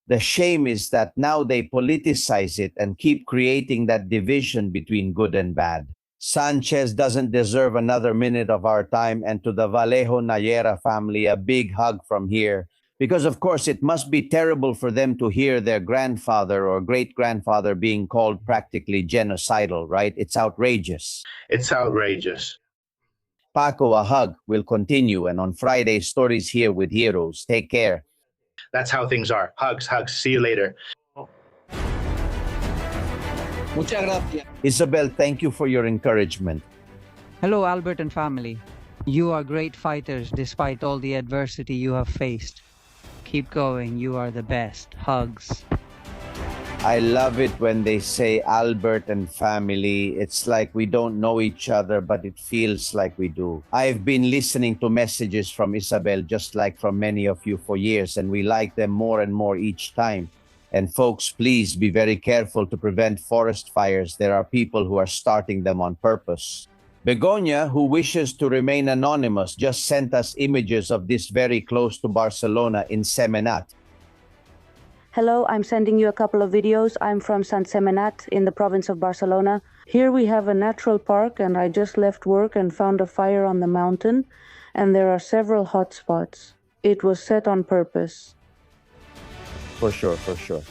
The shame is that now they politicize it and keep creating that division between good and bad. Sanchez doesn't deserve another minute of our time, and to the Vallejo Nayera family, a big hug from here. Because, of course, it must be terrible for them to hear their grandfather or great-grandfather being called practically genocidal, right? It's outrageous.
It's outrageous.
Paco, a hug. We'll continue. And on Friday, stories here with heroes. Take care.
That's how things are. Hugs, hugs. See you later.
Muchas gracias. Isabel, thank you for your encouragement.
Hello, Albert and family. You are great fighters despite all the adversity you have faced. Keep going. You are the best. Hugs.
I love it when they say Albert and family. It's like we don't know each other, but it feels like we do. I've been listening to messages from Isabel, just like from many of you for years, and we like them more and more each time. And folks, please be very careful to prevent forest fires. There are people who are starting them on purpose. Begonia, who wishes to remain anonymous, just sent us images of this very close to Barcelona in Semenat.
Hello, I'm sending you a couple of videos. I'm from Sant Semenat in the province of Barcelona. Here we have a natural park, and I just left work and found a fire on the mountain, and there are several hot spots. It was set on purpose.
For sure, for sure.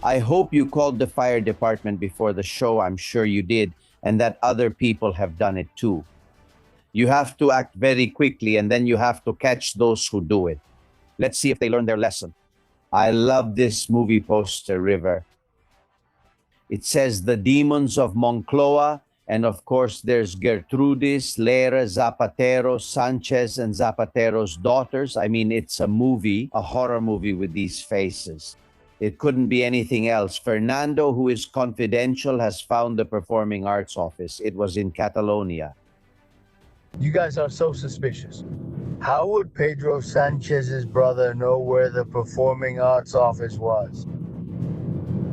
I hope you called the fire department before the show. I'm sure you did, and that other people have done it too. You have to act very quickly, and then you have to catch those who do it. Let's see if they learn their lesson. I love this movie poster, River. It says the demons of Moncloa, and of course there's Gertrudis, Lera, Zapatero, Sanchez, and Zapatero's daughters. I mean, it's a movie, a horror movie with these faces. It couldn't be anything else. Fernando, who is confidential, has found the Performing Arts Office. It was in Catalonia.
You guys are so suspicious. How would Pedro Sanchez's brother know where the Performing Arts Office was?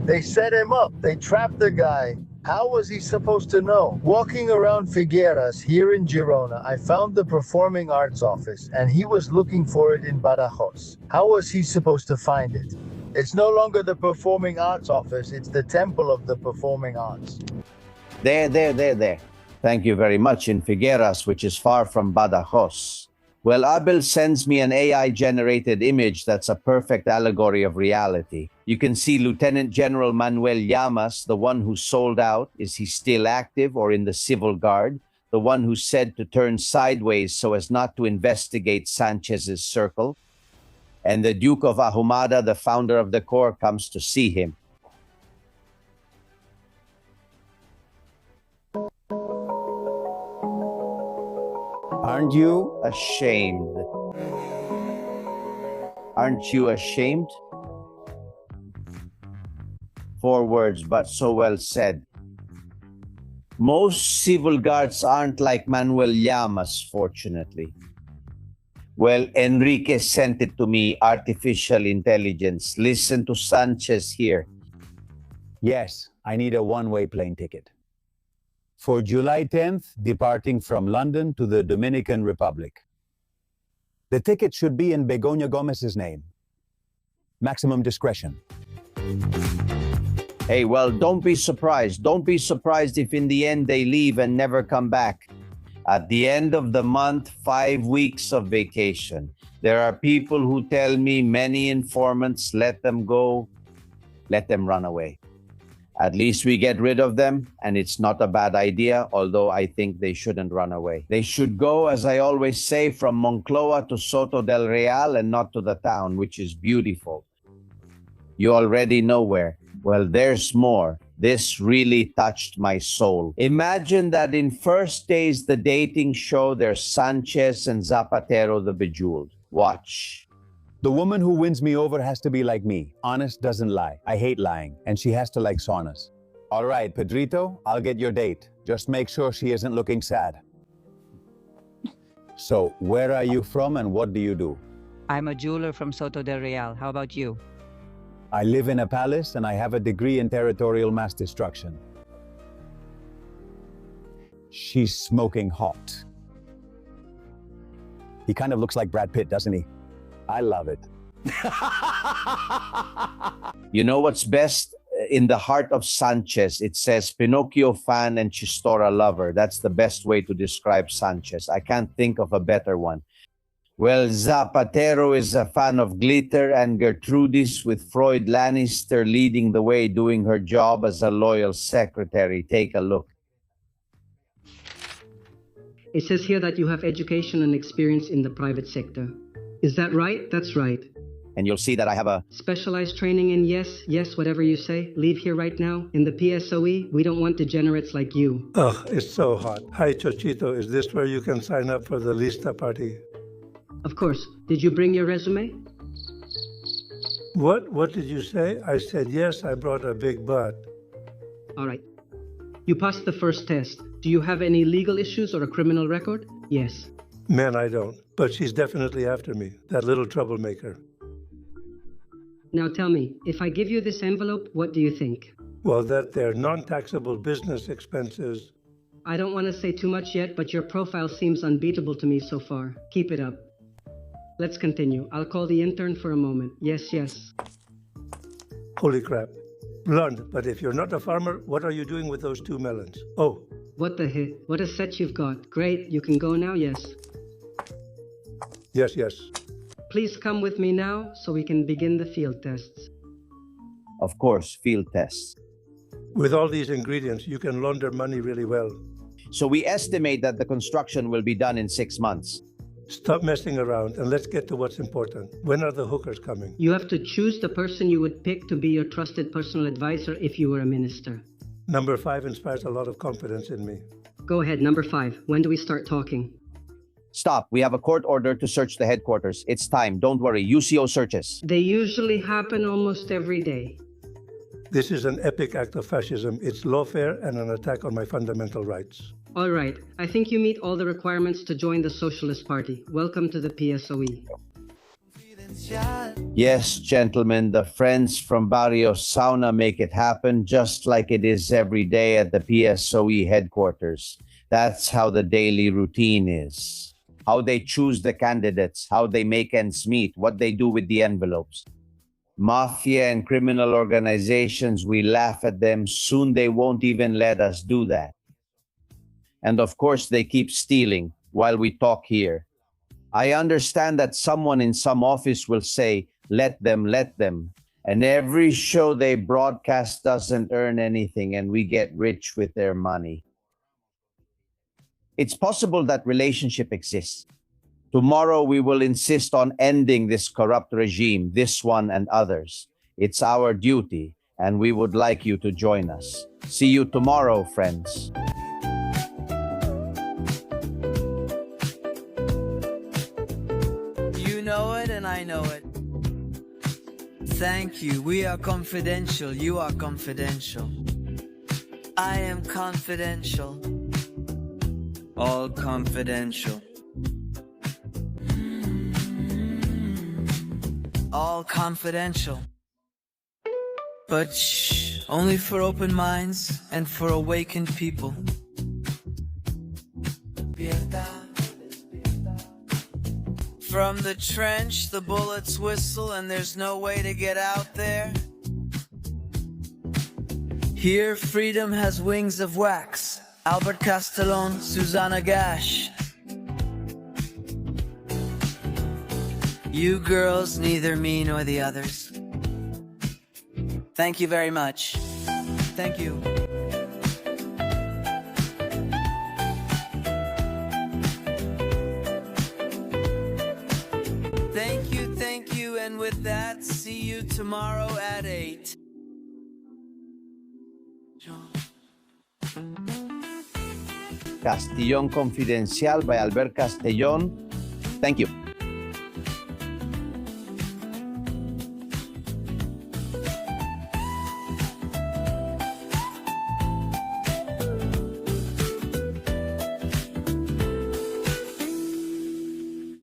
They set him up. They trapped the guy. How was he supposed to know? Walking around Figueras here in Girona, I found the Performing Arts Office, and he was looking for it in Badajoz. How was he supposed to find it? It's no longer the Performing Arts Office, it's the Temple of the Performing Arts.
There. Thank you very much. In Figueras, which is far from Badajoz. Well, Abel sends me an AI-generated image that's a perfect allegory of reality. You can see Lieutenant General Manuel Llamas, the one who sold out. Is he still active or in the civil guard? The one who said to turn sideways so as not to investigate Sanchez's circle. And the Duke of Ahumada, the founder of the Corps, comes to see him. Aren't you ashamed? Aren't you ashamed? 4 words, but so well said. Most civil guards aren't like Manuel Llamas, fortunately. Well, Enrique sent it to me, artificial intelligence. Listen to Sanchez here.
Yes, I need a one-way plane ticket. For July 10th, departing from London to the Dominican Republic. The ticket should be in Begonia Gomez's name. Maximum discretion.
Hey, well, don't be surprised. Don't be surprised if in the end they leave and never come back. At the end of the month, 5 weeks of vacation. There are people who tell me many informants, let them go, let them run away. At least we get rid of them, and it's not a bad idea, although I think they shouldn't run away. They should go, as I always say, from Moncloa to Soto del Real and not to the town, which is beautiful. You already know where. Well, there's more. This really touched my soul. Imagine that in First Days, the dating show, there's Sanchez and Zapatero the Bejeweled. Watch.
The woman who wins me over has to be like me. Honest doesn't lie. I hate lying. And she has to like saunas. All right, Pedrito, I'll get your date. Just make sure she isn't looking sad. So, where are you from and what do you do?
I'm a jeweler from Soto del Real. How about you?
I live in a palace and I have a degree in territorial mass destruction. She's smoking hot. He kind of looks like Brad Pitt, doesn't he? I love it.
You know what's best? in the heart of Sanchez, it says Pinocchio fan and Chistora lover. That's the best way to describe Sanchez. I can't think of a better one. Well, Zapatero is a fan of glitter and Gertrudis with Freud Lannister leading the way, doing her job as a loyal secretary. Take a look.
It says here that you have education and experience in the private sector. Is that right? That's right.
And you'll see that I have a
specialized training in yes, whatever you say. Leave here right now. In the PSOE, we don't want degenerates like you.
Oh, it's so hot. Hi, Chochito. Is this where you can sign up for the Lista party?
Of course. Did you bring your resume?
What did you say? I said yes, I brought a big butt.
All right. You passed the first test. Do you have any legal issues or a criminal record? Yes.
Man, I don't. But she's definitely after me, that little troublemaker.
Now tell me, if I give you this envelope, what do you think?
Well, that they're non-taxable business expenses.
I don't want to say too much yet, but your profile seems unbeatable to me so far. Keep it up. Let's continue. I'll call the intern for a moment. Yes.
Holy crap. Lund, but if you're not a farmer, what are you doing with those 2 melons? Oh.
What the heck? What a set you've got. Great. You can go now, yes?
Yes.
Please come with me now so we can begin the field tests.
Of course, field tests.
With all these ingredients, you can launder money really well.
So we estimate that the construction will be done in 6 months.
Stop messing around and let's get to what's important. When are the hookers coming?
You have to choose the person you would pick to be your trusted personal advisor if you were a minister.
Number 5 inspires a lot of confidence in me.
Go ahead, number 5. When do we start talking?
Stop. We have a court order to search the headquarters. It's time. Don't worry. UCO searches.
They usually happen almost every day.
This is an epic act of fascism. It's lawfare and an attack on my fundamental rights.
All right. I think you meet all the requirements to join the Socialist Party. Welcome to the PSOE.
Yes, gentlemen, the friends from Barrio Sauna make it happen just like it is every day at the PSOE headquarters. That's how the daily routine is. How they choose the candidates, how they make ends meet, what they do with the envelopes. Mafia and criminal organizations, we laugh at them. Soon they won't even let us do that. And of course, they keep stealing while we talk here. I understand that someone in some office will say, let them. And every show they broadcast doesn't earn anything and we get rich with their money. It's possible that relationship exists. Tomorrow we will insist on ending this corrupt regime, this one and others. It's our duty, and we would like you to join us. See you tomorrow, friends.
You know it and I know it. Thank you. We are confidential. You are confidential. I am confidential. All confidential. All confidential. But shh, only for open minds and for awakened people. From the trench, the bullets whistle and there's no way to get out there. Here, freedom has wings of wax. Albert Castellon, Susanna Gash. You girls, neither me nor the others. Thank you very much. Thank you. Thank you, and with that, see you tomorrow at 8.
Castillon Confidencial by Albert Castellon. Thank you.